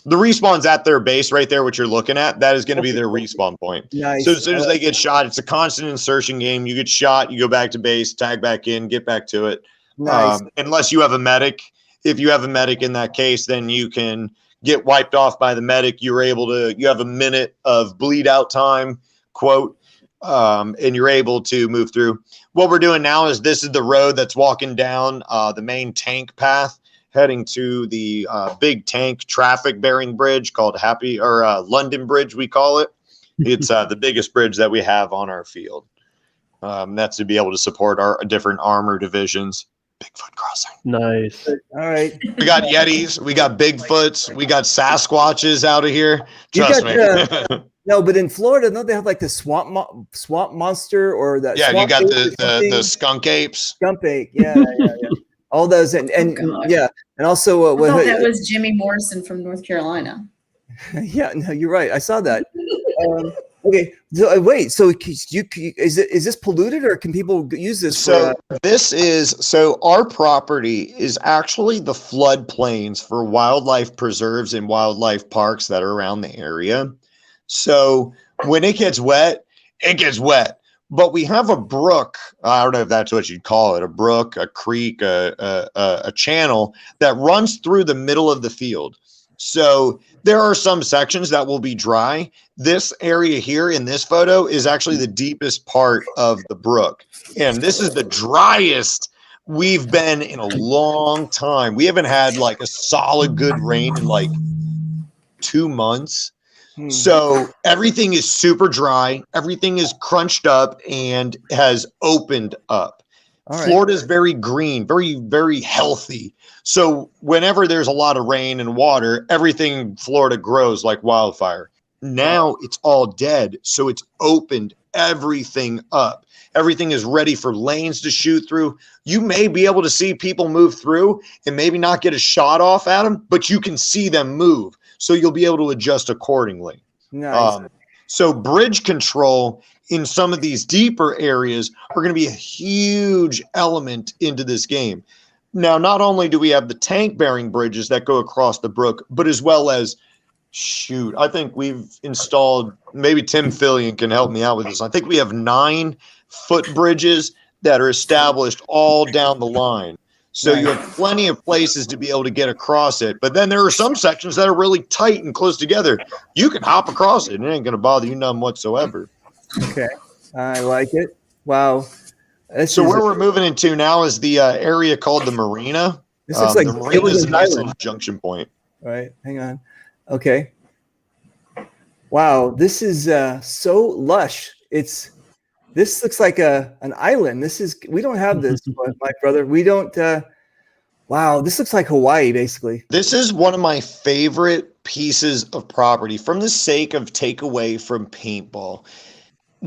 S5: The respawn's at their base right there, what you're looking at. That is going to be their respawn point. Nice. So as soon as they get shot, it's a constant insertion game. You get shot, you go back to base, tag back in, get back to it. Nice. Unless you have a medic. If you have a medic in that case, then you can get wiped off by the medic. You have a minute of bleed out time, quote, and you're able to move through. What we're doing now is this is the road that's walking down the main tank path, heading to the big tank traffic bearing bridge called London Bridge, we call it. It's the biggest bridge that we have on our field. That's to be able to support our different armor divisions. Bigfoot crossing.
S6: Nice.
S4: All right.
S5: We got Yetis, we got Bigfoots, we got Sasquatches out of here. Trust me.
S4: No, but in Florida, don't they have like the swamp monster or that?
S5: Yeah, you got the skunk apes.
S4: Skunk ape. Yeah. All those and yeah, and also
S7: I thought that was Jimmy Morrison from North Carolina.
S4: Yeah, no, you're right. I saw that. Okay, so, wait. So is this polluted, or can people use this?
S5: So our property is actually the floodplains for wildlife preserves and wildlife parks that are around the area. So when it gets wet, it gets wet. But we have a brook. I don't know if that's what you'd call it—a brook, a creek, a channel that runs through the middle of the field. So there are some sections that will be dry. This area here in this photo is actually the deepest part of the brook. And this is the driest we've been in a long time. We haven't had like a solid good rain in like 2 months. So everything is super dry. Everything is crunched up and has opened up.
S4: All right.
S5: Florida's very green, very, very healthy. So whenever there's a lot of rain and water, everything in Florida grows like wildfire. Now it's all dead. So it's opened everything up. Everything is ready for lanes to shoot through. You may be able to see people move through and maybe not get a shot off at them, but you can see them move. So you'll be able to adjust accordingly.
S4: Nice.
S5: So bridge control in some of these deeper areas are going to be a huge element into this game. Now, not only do we have the tank bearing bridges that go across the brook, but as well as, shoot, I think we've installed, maybe Tim Fillion can help me out with this. I think we have 9 foot bridges that are established all down the line. So you have plenty of places to be able to get across it. But then there are some sections that are really tight and close together. You can hop across it and it ain't going to bother you none whatsoever.
S4: Okay. I like it. Wow.
S5: So where we're moving into now is the area called the Marina.
S4: This looks like
S5: the Marina is a
S4: Gilligan's
S5: nice
S4: Island.
S5: little junction point.
S4: All right. Hang on. Okay. Wow. This is so lush. This looks like an island. We don't have this, my brother. We don't. Wow. This looks like Hawaii, basically.
S5: This is one of my favorite pieces of property from the sake of takeaway from paintball.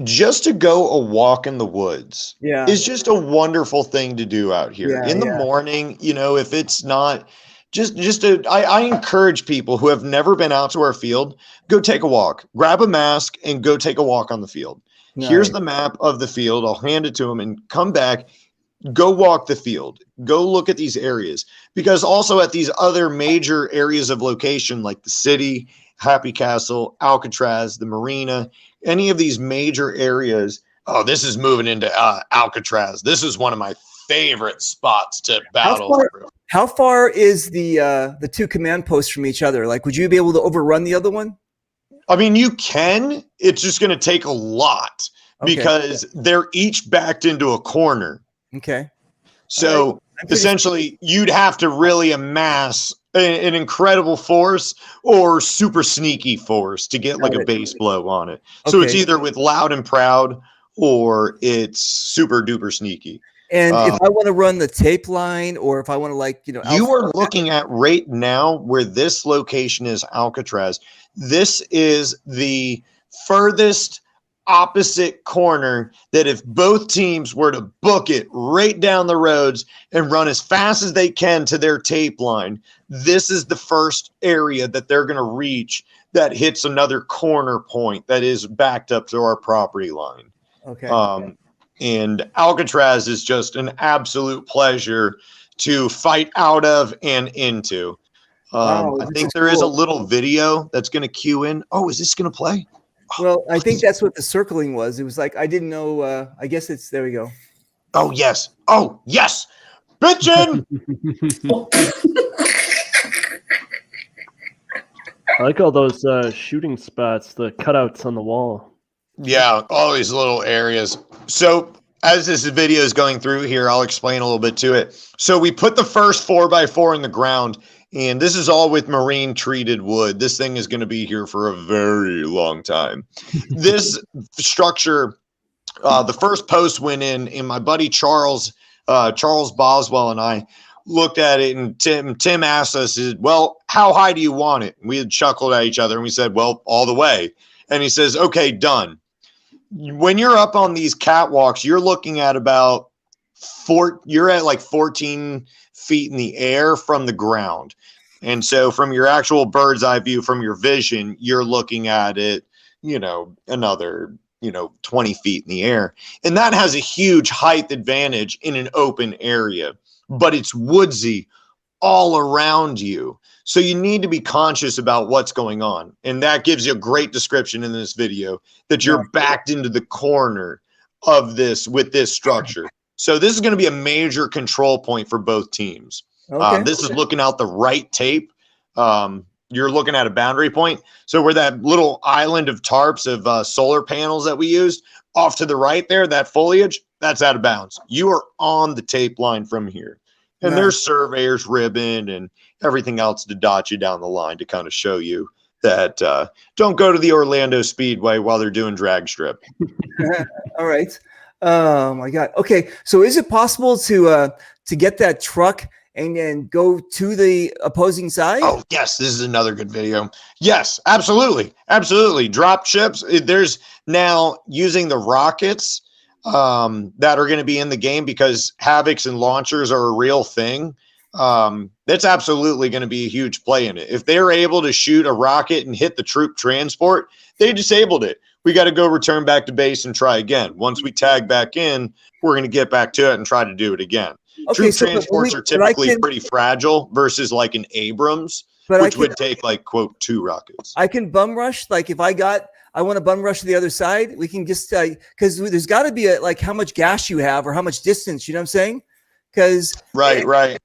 S5: Just to go a walk in the woods is just a wonderful thing to do out here in the morning. You know, if it's not I encourage people who have never been out to our field, go take a walk, grab a mask and go take a walk on the field. Nice. Here's the map of the field. I'll hand it to them and come back, go walk the field, go look at these areas, because also at these other major areas of location, like the city, Happy Castle, Alcatraz, the Marina, any of these major areas. Oh, this is moving into Alcatraz. This is one of my favorite spots to battle through.
S4: How far is the 2 command posts from each other? Like, would you be able to overrun the other one?
S5: I mean, you can. It's just going to take a lot because they're each backed into a corner.
S4: Okay.
S5: So essentially, you'd have to really amass an incredible force or super sneaky force to get like a base blow on it. So it's either with loud and proud or it's super duper sneaky.
S4: And if I want to run the tape line, or if I want to, like,
S5: you are looking at right now where this location is, Alcatraz. This is the furthest opposite corner that if both teams were to book it right down the roads and run as fast as they can to their tape line, this is the first area that they're going to reach that hits another corner point that is backed up to our property line.
S4: Okay.
S5: And Alcatraz is just an absolute pleasure to fight out of and into.
S4: Wow,
S5: I think there is a little video that's going to cue in. Oh, is this going to play?
S4: Well, I think that's what the circling was. It was like, I didn't know. I guess it's, there we go.
S5: Oh, yes. Oh, yes. Bitchin'.
S6: I like all those shooting spots, the cutouts on the wall.
S5: Yeah, all these little areas. So as this video is going through here, I'll explain a little bit to it. So we put the first 4x4 in the ground, and this is all with marine treated wood. This thing is going to be here for a very long time. This structure, the first post went in, and my buddy Charles Boswell and I looked at it, and Tim asked us, well, how high do you want it? And we had chuckled at each other, and we said, well, all the way. And he says, okay, done. When you're up on these catwalks, you're looking at about you're at like 14 feet in the air from the ground. And so from your actual bird's eye view, from your vision, you're looking at it, another, 20 feet in the air. And that has a huge height advantage in an open area, but it's woodsy all around you. So you need to be conscious about what's going on. And that gives you a great description in this video that you're backed into the corner of this with this structure. So this is going to be a major control point for both teams. Okay. This is looking out the right tape. You're looking at a boundary point. So where that little island of tarps of solar panels that we used off to the right there, that foliage, that's out of bounds. You are on the tape line from here. And there's surveyors ribbon and everything else to dot you down the line to kind of show you that don't go to the Orlando Speedway while they're doing drag strip.
S4: All right. Oh my God. Okay. So is it possible to get that truck and then go to the opposing side?
S5: Oh, yes. This is another good video. Yes, absolutely. Absolutely. Drop ships. There's now using the rockets that are going to be in the game because Havocs and launchers are a real thing. That's absolutely going to be a huge play in it. If they're able to shoot a rocket and hit the troop transport, they disabled it. We got to go return back to base and try again. Once we tag back in, we're going to get back to it and try to do it again.
S4: Okay,
S5: Troop transports are typically pretty fragile versus like an Abrams, which would take like, quote, 2 rockets.
S4: I can bum rush. Like if I want to bum rush to the other side, we can just, because there's got to be like how much gas you have or how much distance, you know what I'm saying? Because
S5: Right.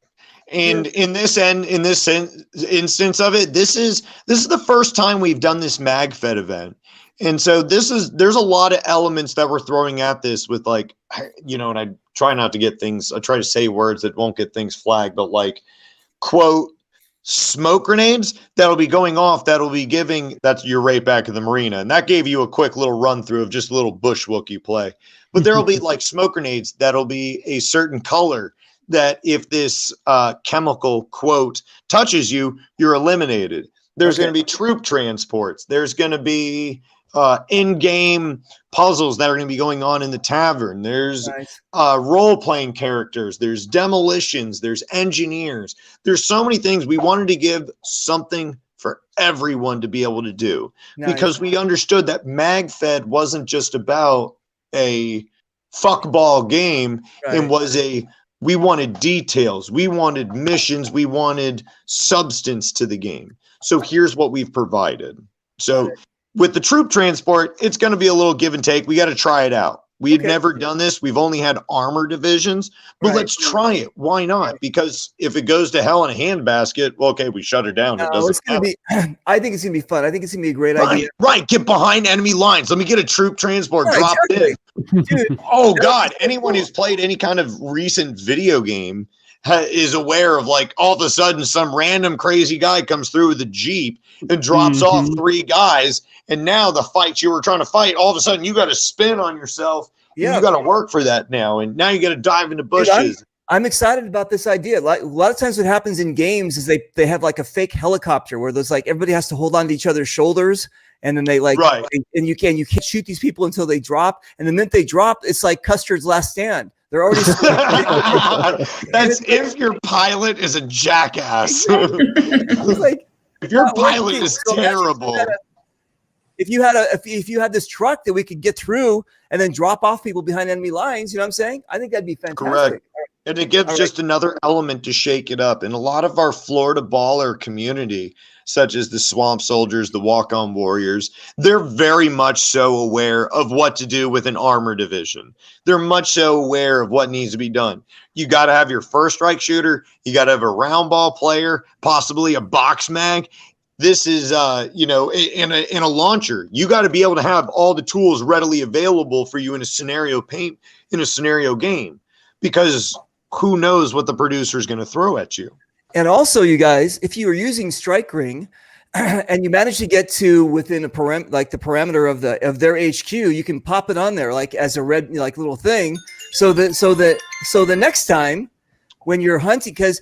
S5: And in this instance of it, this is the first time we've done this MagFed event. And so there's a lot of elements that we're throwing at this with like, and I try not to get things, I try to say words that won't get things flagged, but like, quote, smoke grenades that'll be going off, that'll be giving, that's your right back of the marina. And that gave you a quick little run through of just a little bush Wookiee play. But there'll be like smoke grenades that'll be a certain color that if this chemical, quote, touches you, you're eliminated. There's going to be troop transports. There's going to be in-game puzzles that are going to be going on in the tavern. There's role-playing characters. There's demolitions. There's engineers. There's so many things. We wanted to give something for everyone to be able to do because we understood that MagFed wasn't just about a fuckball game. It was we wanted details. We wanted missions. We wanted substance to the game. So here's what we've provided. So with the troop transport, it's going to be a little give and take. We got to try it out. We had never done this. We've only had armor divisions, but let's try it. Why not? Because if it goes to hell in a handbasket, well, okay, we shut her down. It doesn't.
S4: It's gonna be. I think it's gonna be fun. I think it's gonna be a great idea.
S5: Right. Get behind enemy lines. Let me get a troop transport dropped in. Dude, oh God! Anyone who's played any kind of recent video game is aware of like all of a sudden some random crazy guy comes through with a Jeep and drops off 3 guys. And now the fight you were trying to fight, all of a sudden you got to spin on yourself. Yeah. You got to work for that now. And now you got to dive into bushes.
S4: Dude, I'm excited about this idea. Like a lot of times what happens in games is they have like a fake helicopter where there's like everybody has to hold on to each other's shoulders. And then they like, and you can't shoot these people until they drop. And the minute they drop, it's like Custer's Last Stand. They're already.
S5: That's if your pilot is a jackass.
S4: Like,
S5: if your pilot is terrible.
S4: If you had this truck that we could get through and then drop off people behind enemy lines, you know what I'm saying? I think that'd be fantastic.
S5: Correct. And it gives just another element to shake it up. And a lot of our Florida baller community, such as the Swamp Soldiers, the Walk-On Warriors, they're very much so aware of what to do with an armor division. They're much so aware of what needs to be done. You got to have your first strike shooter. You got to have a round ball player, possibly a box mag. This is, in a launcher, you got to be able to have all the tools readily available for you in a scenario game, because who knows what the producer is going to throw at you.
S4: And also, you guys, if you are using Strike Ring and you manage to get to within the parameter of their HQ, you can pop it on there like as a red like little thing, so the next time when you're hunting, because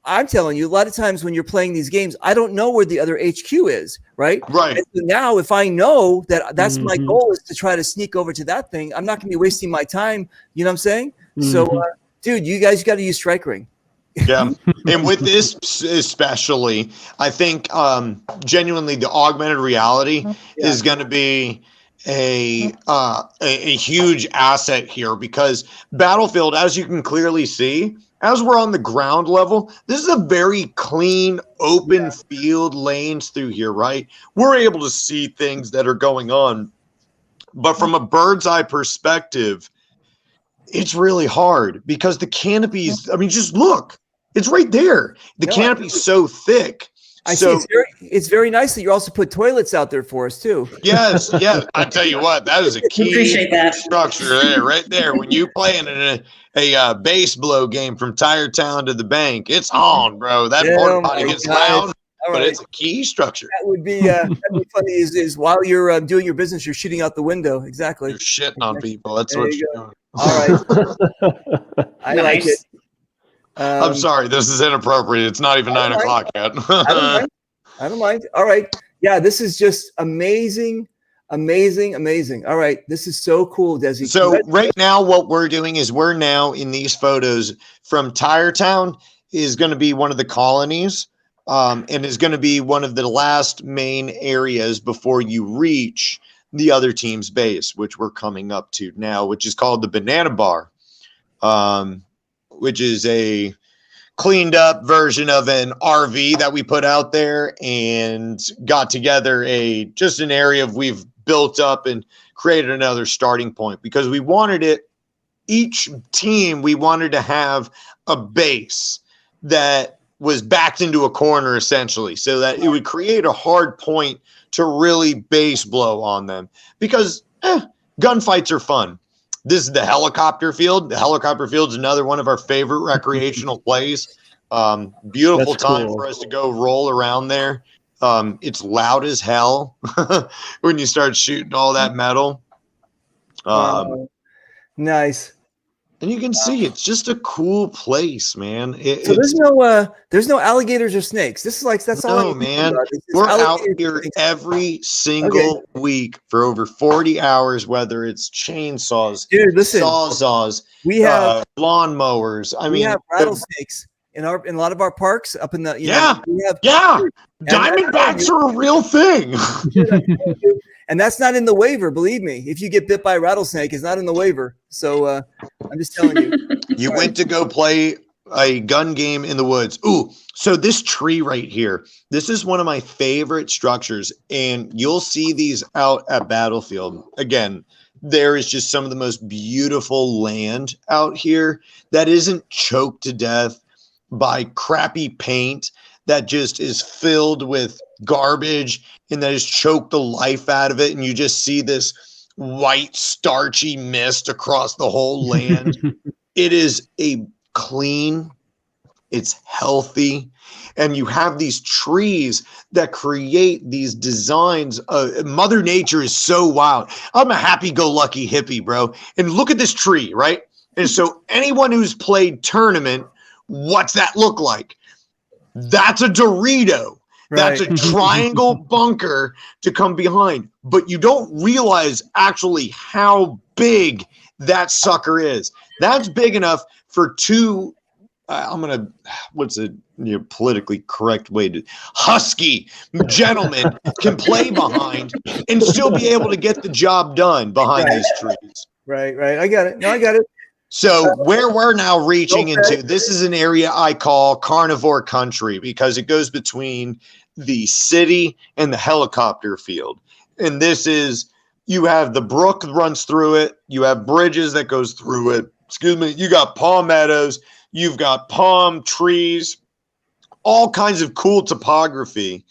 S4: I'm telling you, a lot of times when you're playing these games, I don't know where the other HQ is, right?
S5: Right.
S4: And so now, if I know that's my goal is to try to sneak over to that thing, I'm not going to be wasting my time. You know what I'm saying? So, dude, you guys got to use Strike Ring.
S5: Yeah. And with this especially, I think genuinely the augmented reality is going to be a huge asset here, because Battlefield, as you can clearly see, as we're on the ground level, this is a very clean, open field, lanes through here, right? We're able to see things that are going on. But from a bird's eye perspective, it's really hard because the canopies, I mean, just look, it's right there. The canopy's so thick.
S4: I see it's very nice that you also put toilets out there for us too.
S5: Yes, yeah. I tell you what, that is a key structure there, right there. When you playing in a base blow game from Tire Town to the bank, it's on, bro. That porta potty gets loud.
S4: All
S5: but
S4: right.
S5: it's a key structure.
S4: That would be funny. Is while you're doing your business, you're shooting out the window. Exactly.
S5: You're shitting on people. That's
S4: There
S5: what
S4: you
S5: you're doing.
S4: All right. I like it.
S7: Nice.
S5: I'm sorry. This is inappropriate. It's not even 9 o'clock yet.
S4: I don't mind. I don't mind. All right. Yeah, this is just amazing. Amazing. All right. This is so cool, Desi.
S5: So right now, what we're doing is we're now in these photos from Tire Town is going to be one of the colonies, and is going to be one of the last main areas before you reach the other team's base, which we're coming up to now, which is called the Banana Bar, which is a cleaned up version of an RV that we put out there and got together just an area we've built up and created another starting point because we wanted it. Each team, we wanted to have a base that was backed into a corner essentially so that it would create a hard point to really base blow on them because gunfights are fun. This is the helicopter field. The helicopter field is another one of our favorite recreational plays. Beautiful
S6: That's
S5: time
S6: cool.
S5: for us to go roll around there. It's loud as hell when you start shooting all that metal.
S4: Nice.
S5: And you can see it's just a cool place, man.
S4: So there's no alligators or snakes. This is like that's all.
S5: No, man. We're out here every single week for over 40 hours, whether it's chainsaws,
S4: Dude, listen,
S5: sawzalls,
S4: we have
S5: lawnmowers.
S4: we have rattlesnakes in a lot of our parks up in the
S5: Diamondbacks are a real thing.
S4: And that's not in the waiver, believe me. If you get bit by a rattlesnake, it's not in the waiver. So I'm just telling you.
S5: You went to go play a gun game in the woods. Ooh, so this tree right here, this is one of my favorite structures, and you'll see these out at Battlefield. Again, there is just some of the most beautiful land out here that isn't choked to death by crappy paint that just is filled with garbage and that has choked the life out of it. And you just see this white starchy mist across the whole land. It is a clean, it's healthy. And you have these trees that create these designs. Mother Nature is so wild. I'm a happy-go-lucky hippie, bro. And look at this tree, right? And so anyone who's played tournament, what's that look like? That's a Dorito. That's a triangle bunker to come behind. But you don't realize actually how big that sucker is. That's big enough for two, what's a politically correct way to, husky gentlemen can play behind and still be able to get the job done behind these trees.
S4: Right. I got it. No, I got it.
S5: So where we're now reaching into, this is an area I call carnivore country because it goes between the city and the helicopter field. And this is, you have the brook that runs through it. You have bridges that goes through it. Excuse me. You got palm meadows. You've got palm trees, all kinds of cool topography.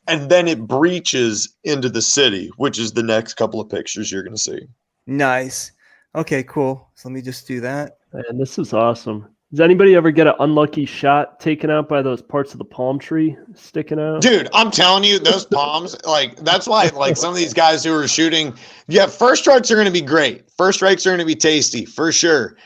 S5: And then it breaches into the city, which is the next couple of pictures you're going to see.
S4: Nice. Okay, cool. So let me just do that.
S6: Man, this is awesome. Does anybody ever get an unlucky shot taken out by those parts of the palm tree sticking out?
S5: Dude, I'm telling you, those palms, that's why, some of these guys who are shooting, first strikes are going to be great. First strikes are going to be tasty, for sure.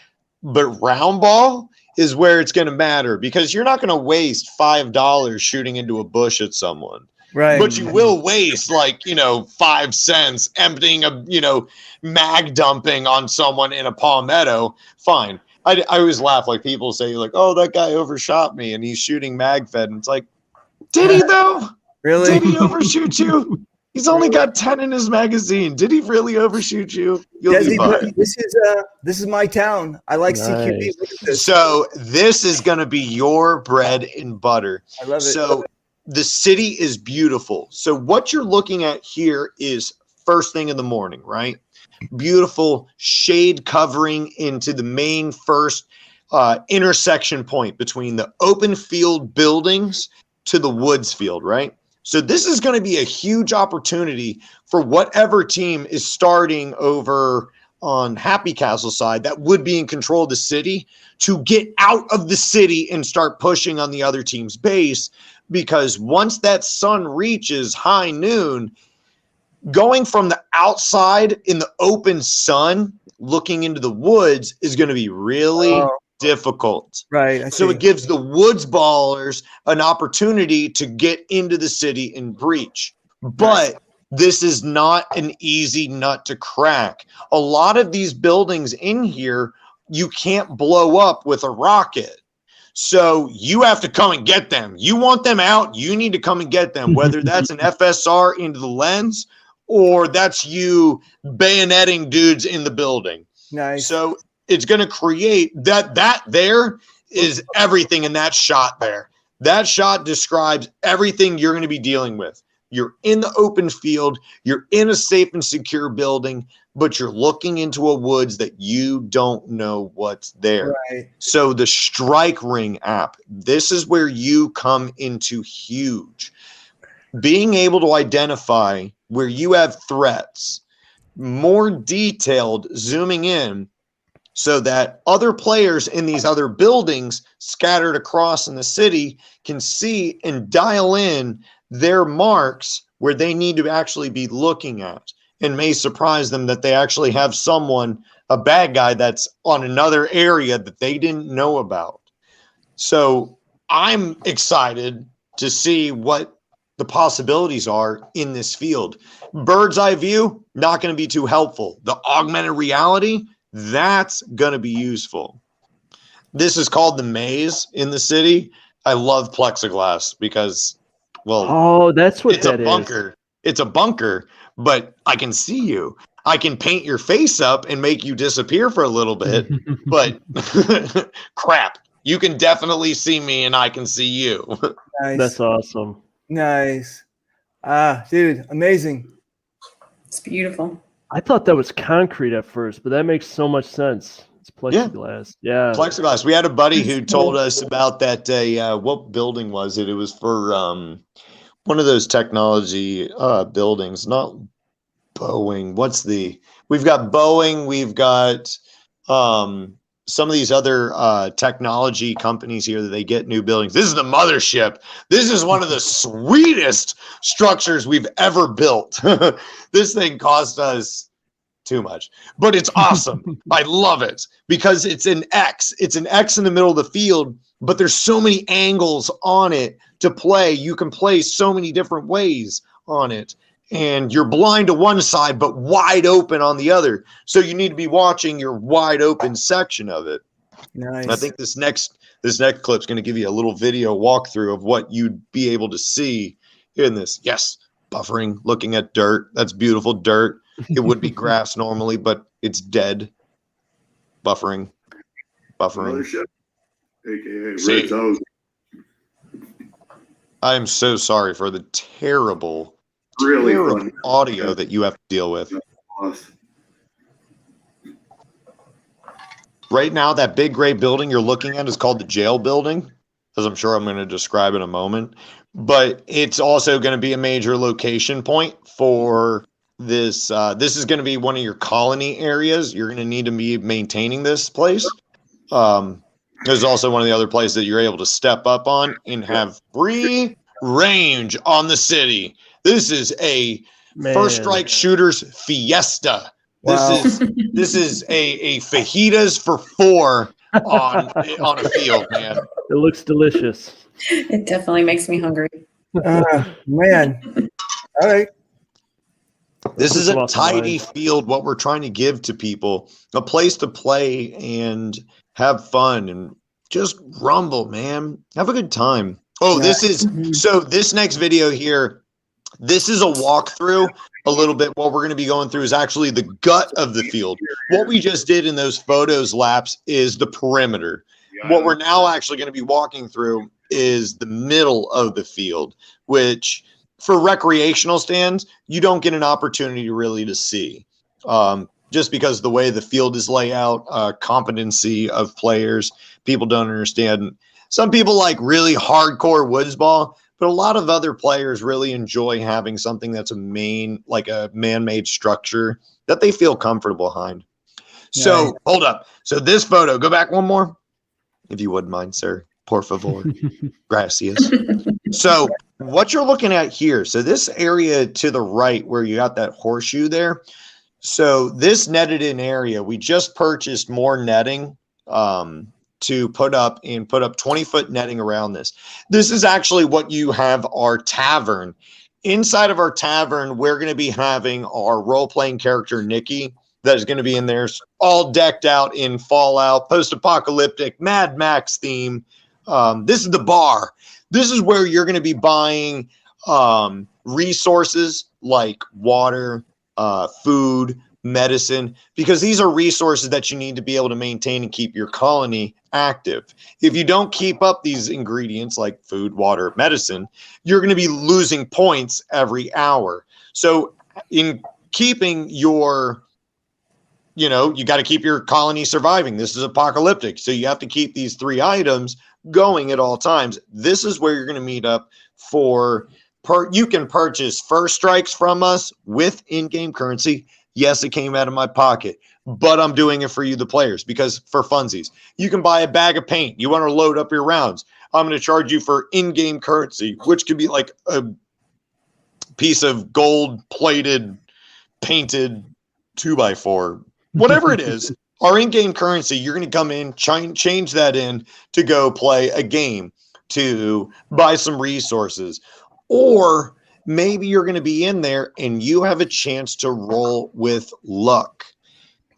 S5: But round ball is where it's going to matter because you're not going to waste $5 shooting into a bush at someone.
S4: Right.
S5: But you will waste 5 cents emptying mag dumping on someone in a palmetto. Fine. I always laugh people say oh, that guy overshot me and he's shooting mag fed. And it's like, did he though?
S4: Really?
S5: Did he overshoot you? He's only got 10 in his magazine. Did he really overshoot you? You'll be fine.
S4: This is my town. I like CQB. Look at this.
S5: So this is going to be your bread and butter.
S4: I love it.
S5: So the city is beautiful. So what you're looking at here is first thing in the morning, right? Beautiful shade covering into the main first intersection point between the open field buildings to the woods field, right? So this is going to be a huge opportunity for whatever team is starting over on Happy Castle side that would be in control of the city to get out of the city and start pushing on the other team's base because once that sun reaches high noon, going from the outside in the open sun, looking into the woods is going to be really difficult.
S4: Right. I
S5: So
S4: see.
S5: it gives the woods ballers an opportunity to get into the city and breach. But this is not an easy nut to crack. A lot of these buildings in here, you can't blow up with a rocket. So you have to come and get them. You want them out, you need to come and get them, whether that's an FSR into the lens or that's you bayoneting dudes in the building.
S4: Nice.
S5: So it's going to create that there is everything in that shot there. That shot describes everything you're going to be dealing with. You're in the open field, you're in a safe and secure building, but you're looking into a woods that you don't know what's there.
S4: Right.
S5: So the Strike Ring app, this is where you come into huge. Being able to identify where you have threats, more detailed zooming in so that other players in these other buildings scattered across in the city can see and dial in their marks where they need to actually be looking at, and may surprise them that they actually have someone, a bad guy that's on another area that they didn't know about. So I'm excited to see what the possibilities are in this field. Bird's eye view, not going to be too helpful. The augmented reality, that's going to be useful. This is called the maze in the city. I love plexiglass because, well,
S6: Oh, that's what
S5: it's a
S6: that is.
S5: bunker. It's a bunker, but I can see you. I can paint your face up and make you disappear for a little bit, but crap, you can definitely see me and I can see you.
S4: Nice.
S6: That's awesome.
S4: Nice. Ah, dude, amazing.
S7: It's beautiful.
S6: I thought that was concrete at first, but that makes so much sense. It's plexiglass. Yeah.
S5: Plexiglass. We had a buddy who told us about that. What building was it? It was for one of those technology buildings, not Boeing. We've got Boeing. We've got some of these other technology companies here that they get new buildings. This is the mothership. This is one of the sweetest structures we've ever built. This thing cost us too much, but it's awesome. I love it because it's an X. It's an X in the middle of the field, but there's so many angles on it to play. You can play so many different ways on it. And you're blind to one side, but wide open on the other. So you need to be watching your wide open section of it.
S4: Nice.
S5: I think this next clip's going to give you a little video walkthrough of what you'd be able to see in this. Yes, buffering, looking at dirt. That's beautiful dirt. It would be grass normally, but it's dead. Buffering.
S8: Mothership, aka
S5: See.
S8: Red's House.
S5: I am so sorry for the terrible
S8: Really
S5: audio that you have to deal with.
S8: Awesome.
S5: Right now, that big gray building you're looking at is called the jail building, as I'm sure I'm going to describe in a moment. But it's also going to be a major location point for this. This is going to be one of your colony areas. You're going to need to be maintaining this place. There's also one of the other places that you're able to step up on and have free range on the city. This is a First Strike Shooters fiesta.
S4: Wow.
S5: This is a fajitas for 4 on a field, man.
S6: It looks delicious.
S7: It definitely makes me hungry.
S4: Man. All right.
S5: This is a
S6: Lost
S5: tidy
S6: mind.
S5: field, what we're trying to give to people, a place to play and have fun and just rumble, man. Have a good time. Oh, this next video here, this is a walkthrough a little bit. What we're going to be going through is actually the gut of the field. What we just did in those photos laps is the perimeter. What we're now actually going to be walking through is the middle of the field, which for recreational stands, you don't get an opportunity really to see. Just because the way the field is laid out, competency of players, people don't understand. Some people like really hardcore woods ball, but a lot of other players really enjoy having something that's a man-made structure that they feel comfortable behind. So hold up. So this photo, go back one more, if you wouldn't mind, sir. Por favor. Gracias. So what you're looking at here, so this area to the right where you got that horseshoe there, so this netted in area, we just purchased more netting to put up 20-foot netting around this. This is actually what you have our tavern. Inside of our tavern, we're going to be having our role-playing character, Nikki, that is going to be in there, all decked out in Fallout, post-apocalyptic, Mad Max theme. This is the bar. This is where you're going to be buying resources like water, food, medicine, because these are resources that you need to be able to maintain and keep your colony active. If you don't keep up these ingredients like food, water, medicine, you're going to be losing points every hour. So in keeping your, you got to keep your colony surviving. This is apocalyptic. So you have to keep these 3 items going at all times. This is where you're going to meet up for you can purchase first strikes from us with in-game currency. Yes, it came out of my pocket, but I'm doing it for you, the players, because for funsies. You can buy a bag of paint. You want to load up your rounds. I'm going to charge you for in-game currency, which could be like a piece of gold-plated, painted 2x4, whatever it is. Our in-game currency, you're going to come in, change that in to go play a game, to buy some resources. Or maybe you're going to be in there and you have a chance to roll with luck.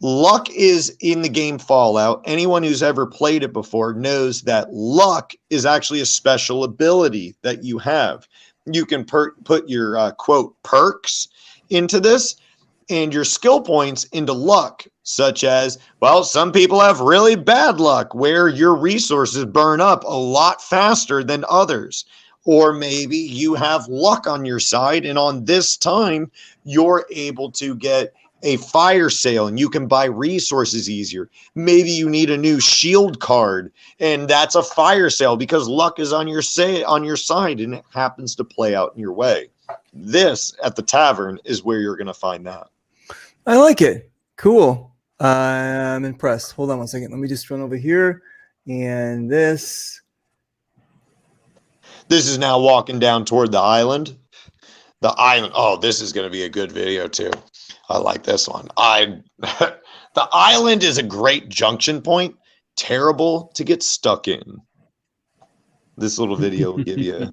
S5: Luck is in the game Fallout. Anyone who's ever played it before knows that luck is actually a special ability that you have. You can put your, quote, perks into this and your skill points into luck, such as, well, some people have really bad luck where your resources burn up a lot faster than others. Or maybe you have luck on your side, and on this time, you're able to get a fire sale and you can buy resources easier. Maybe you need a new shield card, and that's a fire sale because luck is on your side and it happens to play out in your way. This, at the tavern, is where you're going to find that.
S4: I like it. Cool. I'm impressed. Hold on one second. Let me just run over here. And this
S5: is now walking down toward the island. The island. Oh, this is going to be a good video too. I like this one. The island is a great junction point. Terrible to get stuck in. This little video will give you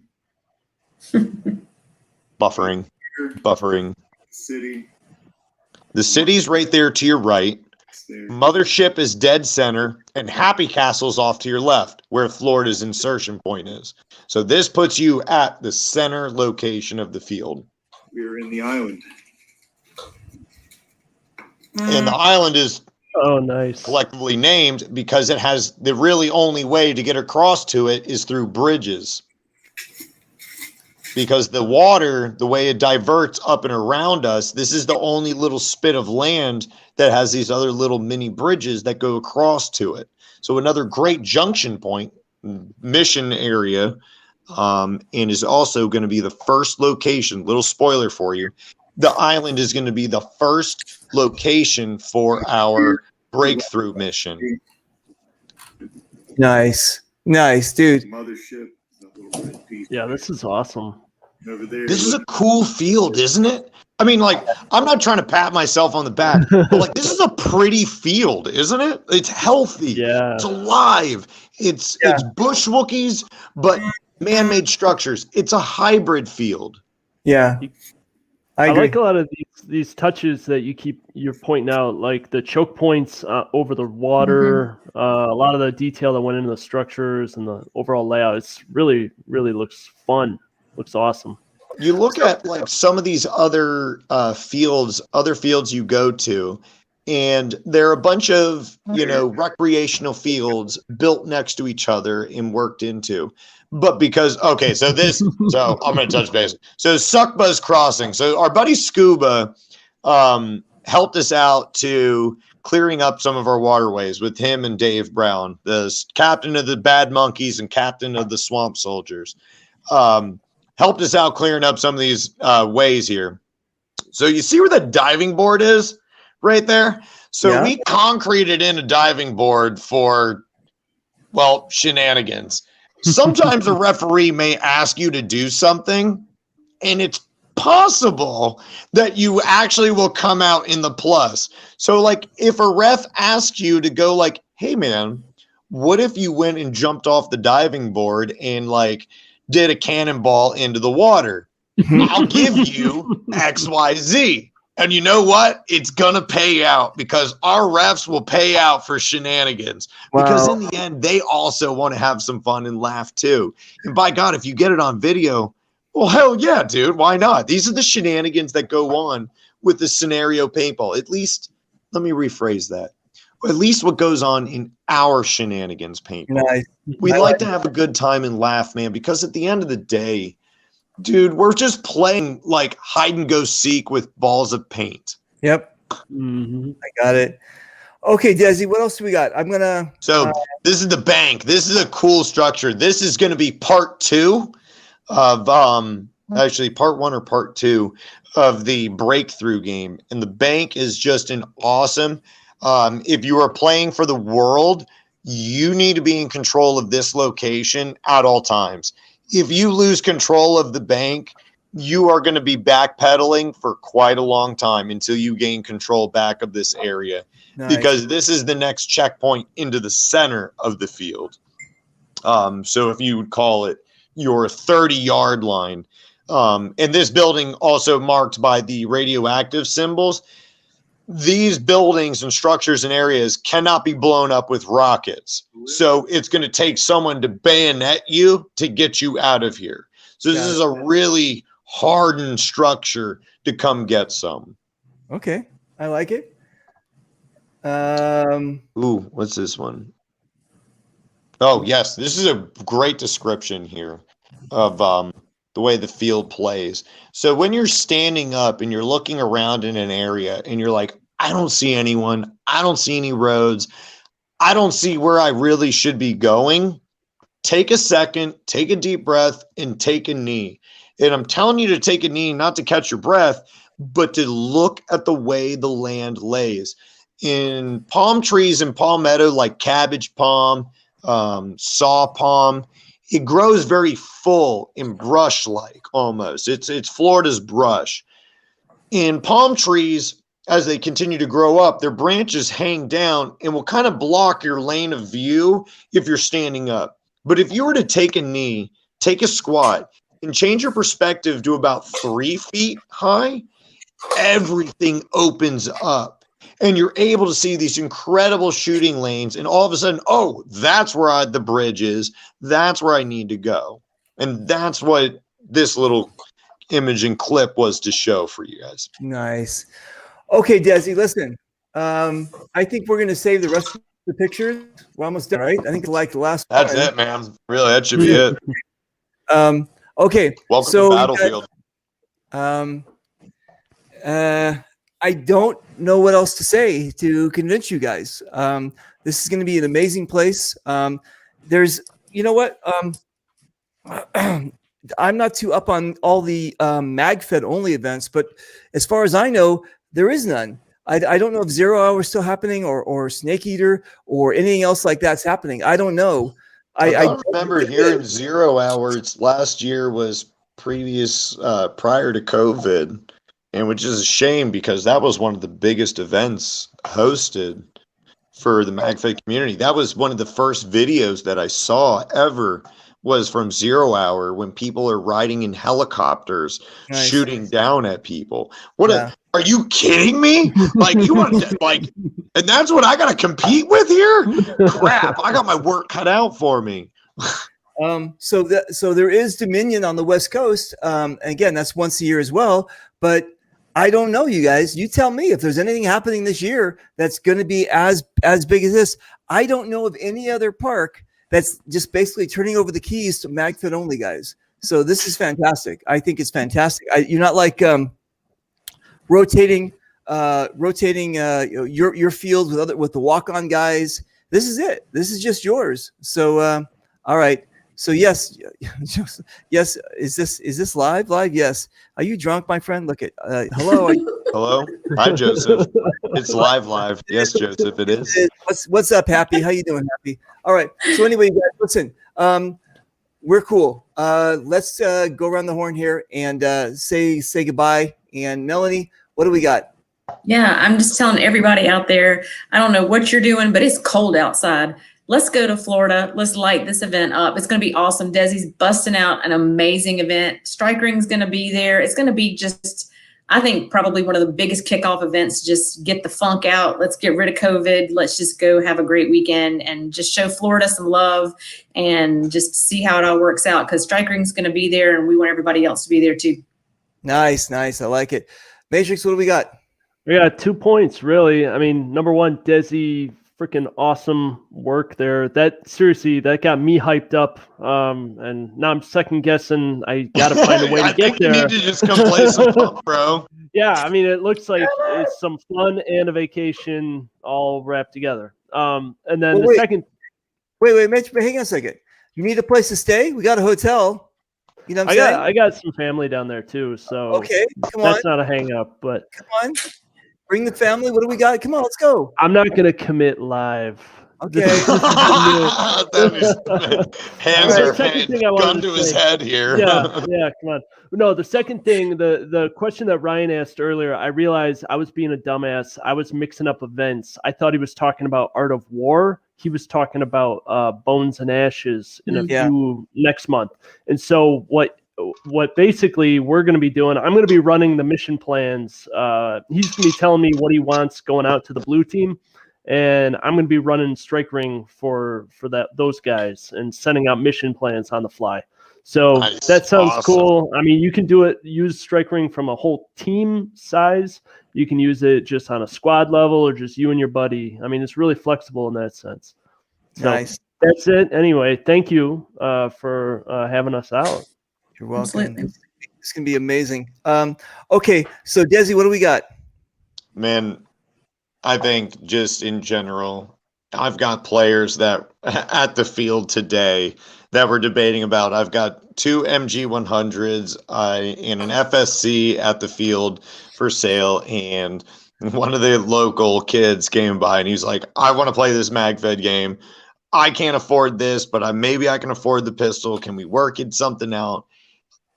S5: buffering.
S8: City.
S5: The city's right there to your right. Mothership is dead center, and Happy Castle's off to your left, where Florida's insertion point is. So this puts you at the center location of the field.
S8: We're in the island.
S5: And the island is
S6: nice.
S5: collectively named because it has the really only way to get across to it is through bridges. Because the water, the way it diverts up and around us, this is the only little spit of land that has these other little mini bridges that go across to it. So another great junction point, mission area, and is also going to be the first location. Little spoiler for you. The island is going to be the first location for our breakthrough mission.
S4: nice, dude.
S8: Mothership.
S6: Yeah, this is awesome.
S8: Over there.
S5: This is a cool field, isn't it? I mean, like, I'm not trying to pat myself on the back, but like, this is a pretty field, isn't it? It's healthy.
S6: Yeah.
S5: It's alive. It's bush Wookiees, but man-made structures. It's a hybrid field.
S4: Yeah. I agree.
S6: like a lot of these touches that you're pointing out, like the choke points over the water, a lot of the detail that went into the structures and the overall layout. It's really, really looks fun. Looks awesome.
S5: You look at like some of these other fields you go to, and there are a bunch of, recreational fields built next to each other and worked into. But because, so I'm going to touch base. So Suckbuzz Crossing. So our buddy Scuba helped us out to clearing up some of our waterways with him and Dave Brown, the captain of the Bad Monkeys and captain of the Swamp Soldiers. Helped us out clearing up some of these ways here. So you see where the diving board is right there? So we concreted in a diving board for, shenanigans. sometimes a referee may ask you to do something, and it's possible that you actually will come out in the plus. So, like, if a ref asks you to go, like, hey, man, what if you went and jumped off the diving board and, like, did a cannonball into the water? I'll give you X, Y, Z. And you know what? It's going to pay out because our refs will pay out for shenanigans. Because in the end, they also want to have some fun and laugh too. And by God, if you get it on video, well, hell yeah, dude. Why not? These are the shenanigans that go on with the scenario paintball. At least, let me rephrase that. At least what goes on in our shenanigans paintball.
S4: Nice.
S5: We like to have a good time and laugh, man, because at the end of the day, dude, we're just playing like hide and go seek with balls of paint.
S4: Yep.
S6: Mhm.
S4: I got it. Okay, Desi, what else do we got? I'm gonna.
S5: So this is the bank. This is a cool structure. This is going to be part 2 of actually part 1 or part 2 of the breakthrough game. And the bank is just an awesome. If you are playing for the world, you need to be in control of this location at all times. If you lose control of the bank, you are going to be backpedaling for quite a long time until you gain control back of this area. Nice. Because this is the next checkpoint into the center of the field. So if you would call it your 30-yard line. And this building also marked by the radioactive symbols. These buildings and structures and areas cannot be blown up with rockets. So it's going to take someone to bayonet you to get you out of here. So this is a really hardened structure to come get some.
S4: Okay. I like it.
S5: Ooh, what's this one? Oh, yes. This is a great description here of the way the field plays. So when you're standing up and you're looking around in an area and you're like, I don't see anyone. I don't see any roads. I don't see where I really should be going. Take a second, take a deep breath, and take a knee. And I'm telling you to take a knee, not to catch your breath, but to look at the way the land lays. In palm trees and palmetto, like cabbage palm, saw palm, it grows very full and brush-like almost. It's Florida's brush. In palm trees, as they continue to grow up, their branches hang down and will kind of block your lane of view if you're standing up. But if you were to take a knee, take a squat, and change your perspective to about 3 feet high, everything opens up. And you're able to see these incredible shooting lanes. And all of a sudden, oh, that's where the bridge is. That's where I need to go. And that's what this little image and clip was to show for you guys.
S4: Nice. Okay, Desi, listen. I think we're going to save the rest of the pictures. We're almost done, right? I think like the last
S5: That's it, man. Really, that should be it.
S4: Okay.
S5: Welcome
S4: so
S5: to Battlefield.
S4: I don't know what else to say to convince you guys. This is going to be an amazing place. There's, you know what? I'm not too up on all the MagFed only events, but as far as I know, there is none. I don't know if 0 Hour is still happening or Snake Eater or anything else like that's happening. I don't know.
S5: I remember hearing 0 Hours last year was prior to COVID. And which is a shame because that was one of the biggest events hosted for the MagFed community. That was one of the first videos that I saw ever was from 0 Hour when people are riding in helicopters, nice, shooting down at people. Are you kidding me? Like you want to like, and that's what I got to compete with here? Crap! I got my work cut out for me.
S4: So there is Dominion on the West Coast. Again, that's once a year as well, but I don't know, you guys. You tell me if there's anything happening this year that's going to be as big as this. I don't know of any other park that's just basically turning over the keys to MagFed only guys. So this is fantastic. I think it's fantastic. You're not like rotating your field with the walk-on guys. This is it. This is just yours. So all right. So yes. Is this live? Live? Yes. Are you drunk, my friend? Look at hello.
S5: Hello. Hi, Joseph. It's live. Yes, Joseph, it is.
S4: What's up, Happy? How you doing, Happy? All right. So anyway, guys, listen. we're cool. Let's go around the horn here and say goodbye. And Melanie, what do we got?
S7: Yeah, I'm just telling everybody out there, I don't know what you're doing, but it's cold outside. Let's go to Florida. Let's light this event up. It's going to be awesome. Desi's busting out an amazing event. Strike Ring's going to be there. It's going to be just, I think, probably one of the biggest kickoff events. Just get the funk out. Let's get rid of COVID. Let's just go have a great weekend and just show Florida some love and just see how it all works out, because Strike Ring's going to be there and we want everybody else to be there too.
S4: Nice. I like it. Matrix, what do we got?
S6: We got 2 points, really. I mean, number one, Desi, freaking awesome work there. That seriously, that got me hyped up. And now I'm second guessing. I got to find a way to get there.
S5: You need to just come play some pump, bro.
S6: Yeah, I mean, it looks like it's some fun and a vacation all wrapped together. And then the second.
S4: Wait, Mitch, but hang on a second. You need a place to stay? We got a hotel. You know what I'm saying?
S6: I got some family down there too, so
S4: okay, come
S6: that's not a hang up. But
S4: come on, bring the family. What do we got? Come on, let's go.
S6: I'm not gonna commit live.
S4: Okay.
S5: Hands are gun to his head here.
S6: Yeah, come on. No, the second thing, the question that Ryan asked earlier, I realized I was being a dumbass. I was mixing up events. I thought he was talking about Art of War. He was talking about Bones and Ashes in a few next month. And so what basically we're going to be doing, I'm going to be running the mission plans. He's going to be telling me what he wants going out to the blue team. And I'm going to be running Strike Ring for those guys and sending out mission plans on the fly. So that sounds cool. I mean, you can use Strike Ring from a whole team size. You can use it just on a squad level or just you and your buddy. I mean, it's really flexible in that sense. So
S4: nice.
S6: That's it. Anyway, thank you for having us out.
S4: You're welcome.
S7: Absolutely.
S4: It's going to be amazing. Okay, so Desi, what do we got?
S5: Man, I think just in general, I've got players that at the field today that we're debating about. I've got 2 MG100s and an FSC at the field for sale. And one of the local kids came by and he's like, I want to play this MagFed game. I can't afford this, but maybe I can afford the pistol. Can we work it something out?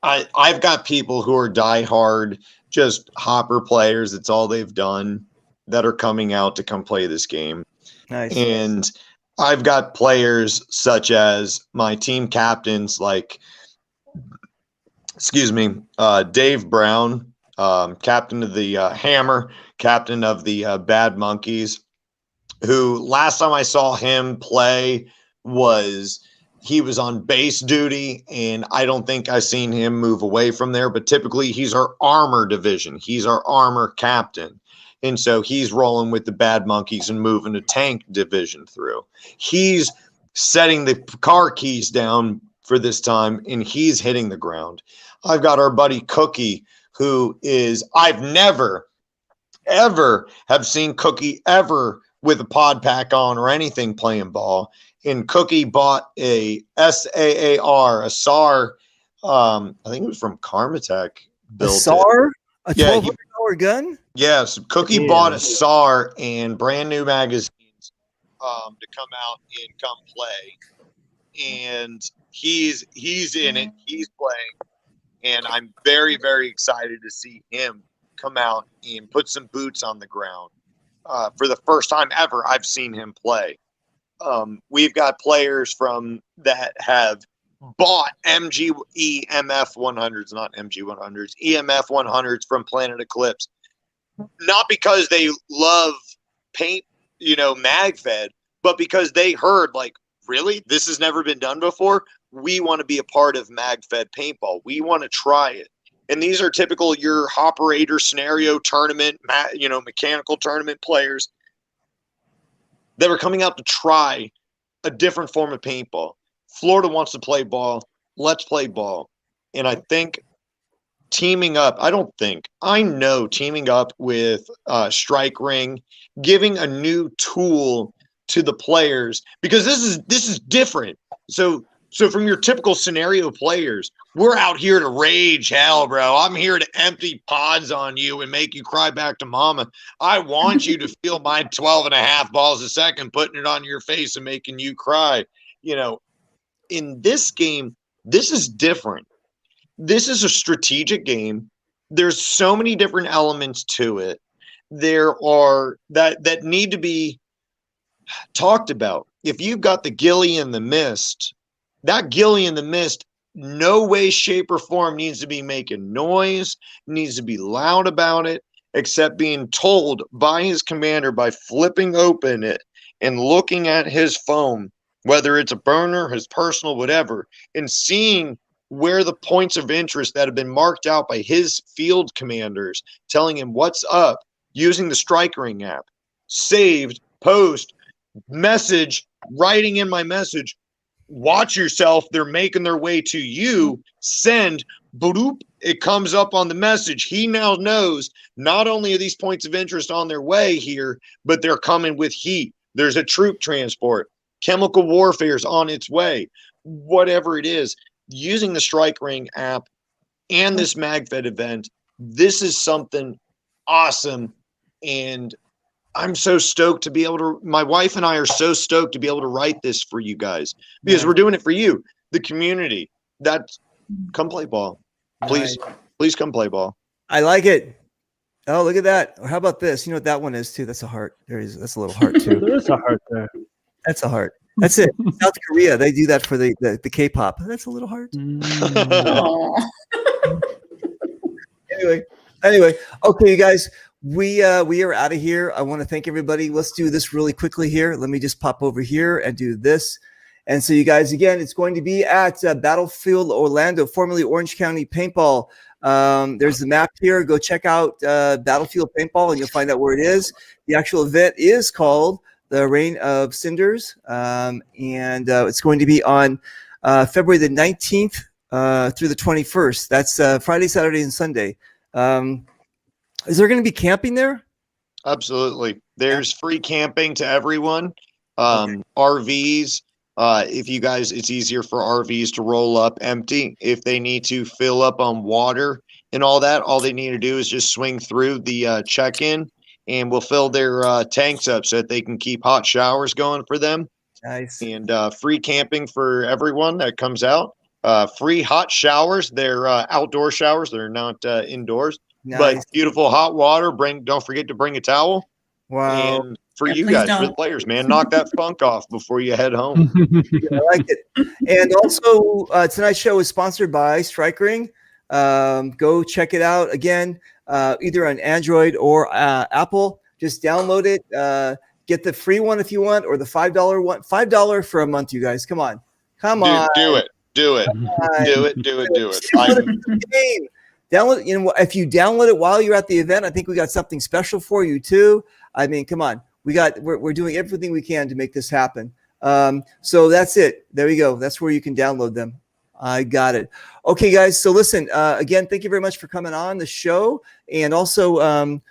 S5: I've got people who are diehard, just hopper players. It's all they've done, that are coming out to come play this game.
S4: Nice.
S5: And I've got players such as my team captains, like, Dave Brown, captain of the Hammer, captain of the Bad Monkeys, who last time I saw him play he was on base duty, and I don't think I've seen him move away from there, but typically he's our armor division. He's our armor captain. And so he's rolling with the Bad Monkeys and moving a tank division through. He's setting the car keys down for this time, and he's hitting the ground. I've got our buddy Cookie, who I've never, ever have seen Cookie ever with a pod pack on or anything playing ball. And Cookie bought a SAAR, a SAR, I think it was from Karmatech.
S4: A SAR? A $1,200 gun?
S5: Yes, Cookie bought a SAR and brand new magazines to come out and come play. And he's in it. He's playing. And I'm very, very excited to see him come out and put some boots on the ground. For the first time ever, I've seen him play. We've got players that have bought EMF 100s, not MG 100s, EMF 100s from Planet Eclipse, not because they love paint, MagFed, but because they heard, like, really, this has never been done before. We want to be a part of MagFed paintball. We want to try it. And these are typical your operator scenario tournament, mechanical tournament players that are coming out to try a different form of paintball. Florida wants to play ball. Let's play ball. And I think I know teaming up with Strike Ring, giving a new tool to the players, because this is different. So from your typical scenario players, we're out here to rage hell, bro. I'm here to empty pods on you and make you cry back to mama. I want you to feel my 12.5 balls a second, putting it on your face and making you cry. In this game, This is different. This is a strategic game. There's so many different elements to it. There are that need to be talked about. If you've got the Gilly in the Mist, that Gilly in the Mist, no way, shape, or form needs to be making noise, needs to be loud about it, except being told by his commander by flipping open it and looking at his phone, whether it's a burner, his personal, whatever, and seeing where the points of interest that have been marked out by his field commanders, telling him what's up, using the Strike Ring app, saved, post, message, writing in my message, watch yourself, they're making their way to you, send, boop, it comes up on the message. He now knows not only are these points of interest on their way here, but they're coming with heat. There's a troop transport. Chemical warfare is on its way. Whatever it is, using the Strike Ring app and this MagFed event, this is something awesome. And I'm so stoked to be able to, my wife and I are so stoked to be able to write this for you guys, because we're doing it for you, the community. That's, come play ball. Please, please come play ball.
S4: I like it. Oh, look at that. Or how about this? You know what that one is too? That's a heart. That's a little heart too.
S6: There is a heart there.
S4: That's a heart. That's it. South Korea, they do that for the K-pop. That's a little heart. Anyway. Okay, you guys, we are out of here. I want to thank everybody. Let's do this really quickly here. Let me just pop over here and do this. And so you guys, again, it's going to be at Battlefield Orlando, formerly Orange County Paintball. There's the map here. Go check out Battlefield Paintball and you'll find out where it is. The actual event is called the Reign of Cinders. And it's going to be on February the 19th through the 21st. That's Friday, Saturday, and Sunday. Is there going to be camping there?
S5: Absolutely. There's free camping to everyone. RVs. If you guys, it's easier for RVs to roll up empty. If they need to fill up on water and all that, all they need to do is just swing through the check-in, and we'll fill their tanks up so that they can keep hot showers going for them.
S4: Nice.
S5: And free camping for everyone that comes out. Free hot showers. They're outdoor showers. They're not indoors.
S4: Nice.
S5: But beautiful hot water. Don't forget to bring a towel.
S4: Wow.
S5: And for you
S7: please
S5: guys,
S7: don't.
S5: for the players, man, knock that funk off before you head home.
S4: I like it. And also, tonight's show is sponsored by Strike Ring. Go check it out again, either on Android or Apple. Just download it. Get the free one if you want, or the $5 one. $5 for a month, you guys. Come on.
S5: Dude, do it. Do it. Do it.
S4: Download. You know, if you download it while you're at the event, I think we got something special for you too. I mean, come on. We're doing everything we can to make this happen. So that's it. There you go. That's where you can download them. I got it. Okay, guys. So listen, again, thank you very much for coming on the show. And also,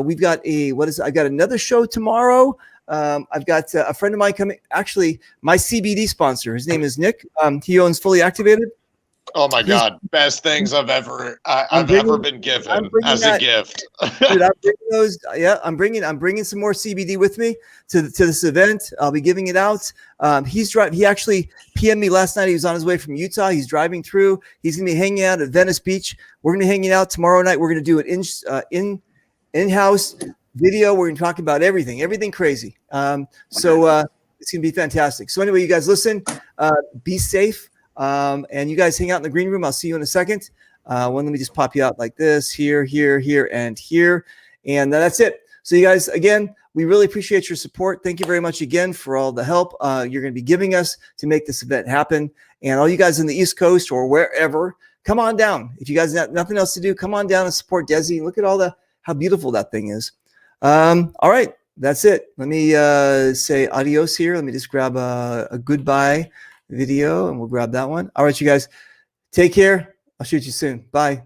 S4: we've got I got another show tomorrow. I've got a friend of mine coming, actually my CBD sponsor. His name is Nick. He owns Fully Activated.
S5: Oh my God. Best things I've ever been given as a gift.
S4: Dude, I'm bringing those. Yeah, I'm bringing some more CBD with me to this event. I'll be giving it out. He actually PM'd me last night. He was on his way from Utah. He's driving through. He's gonna be hanging out at Venice Beach. We're gonna be hanging out tomorrow night. We're gonna do an in-house video. We're gonna talk about everything crazy. So it's gonna be fantastic. So anyway, you guys listen. Be safe. And you guys hang out in the green room. I'll see you in a second. Let me just pop you out like this, here, and here. And that's it. So you guys, again, we really appreciate your support. Thank you very much again for all the help you're going to be giving us to make this event happen. And all you guys in the East Coast or wherever, come on down. If you guys have nothing else to do, come on down and support Desi. Look at how beautiful that thing is. All right. That's it. Let me say adios here. Let me just grab a goodbye video and we'll grab that one. All right, you guys, take care. I'll shoot you soon. Bye.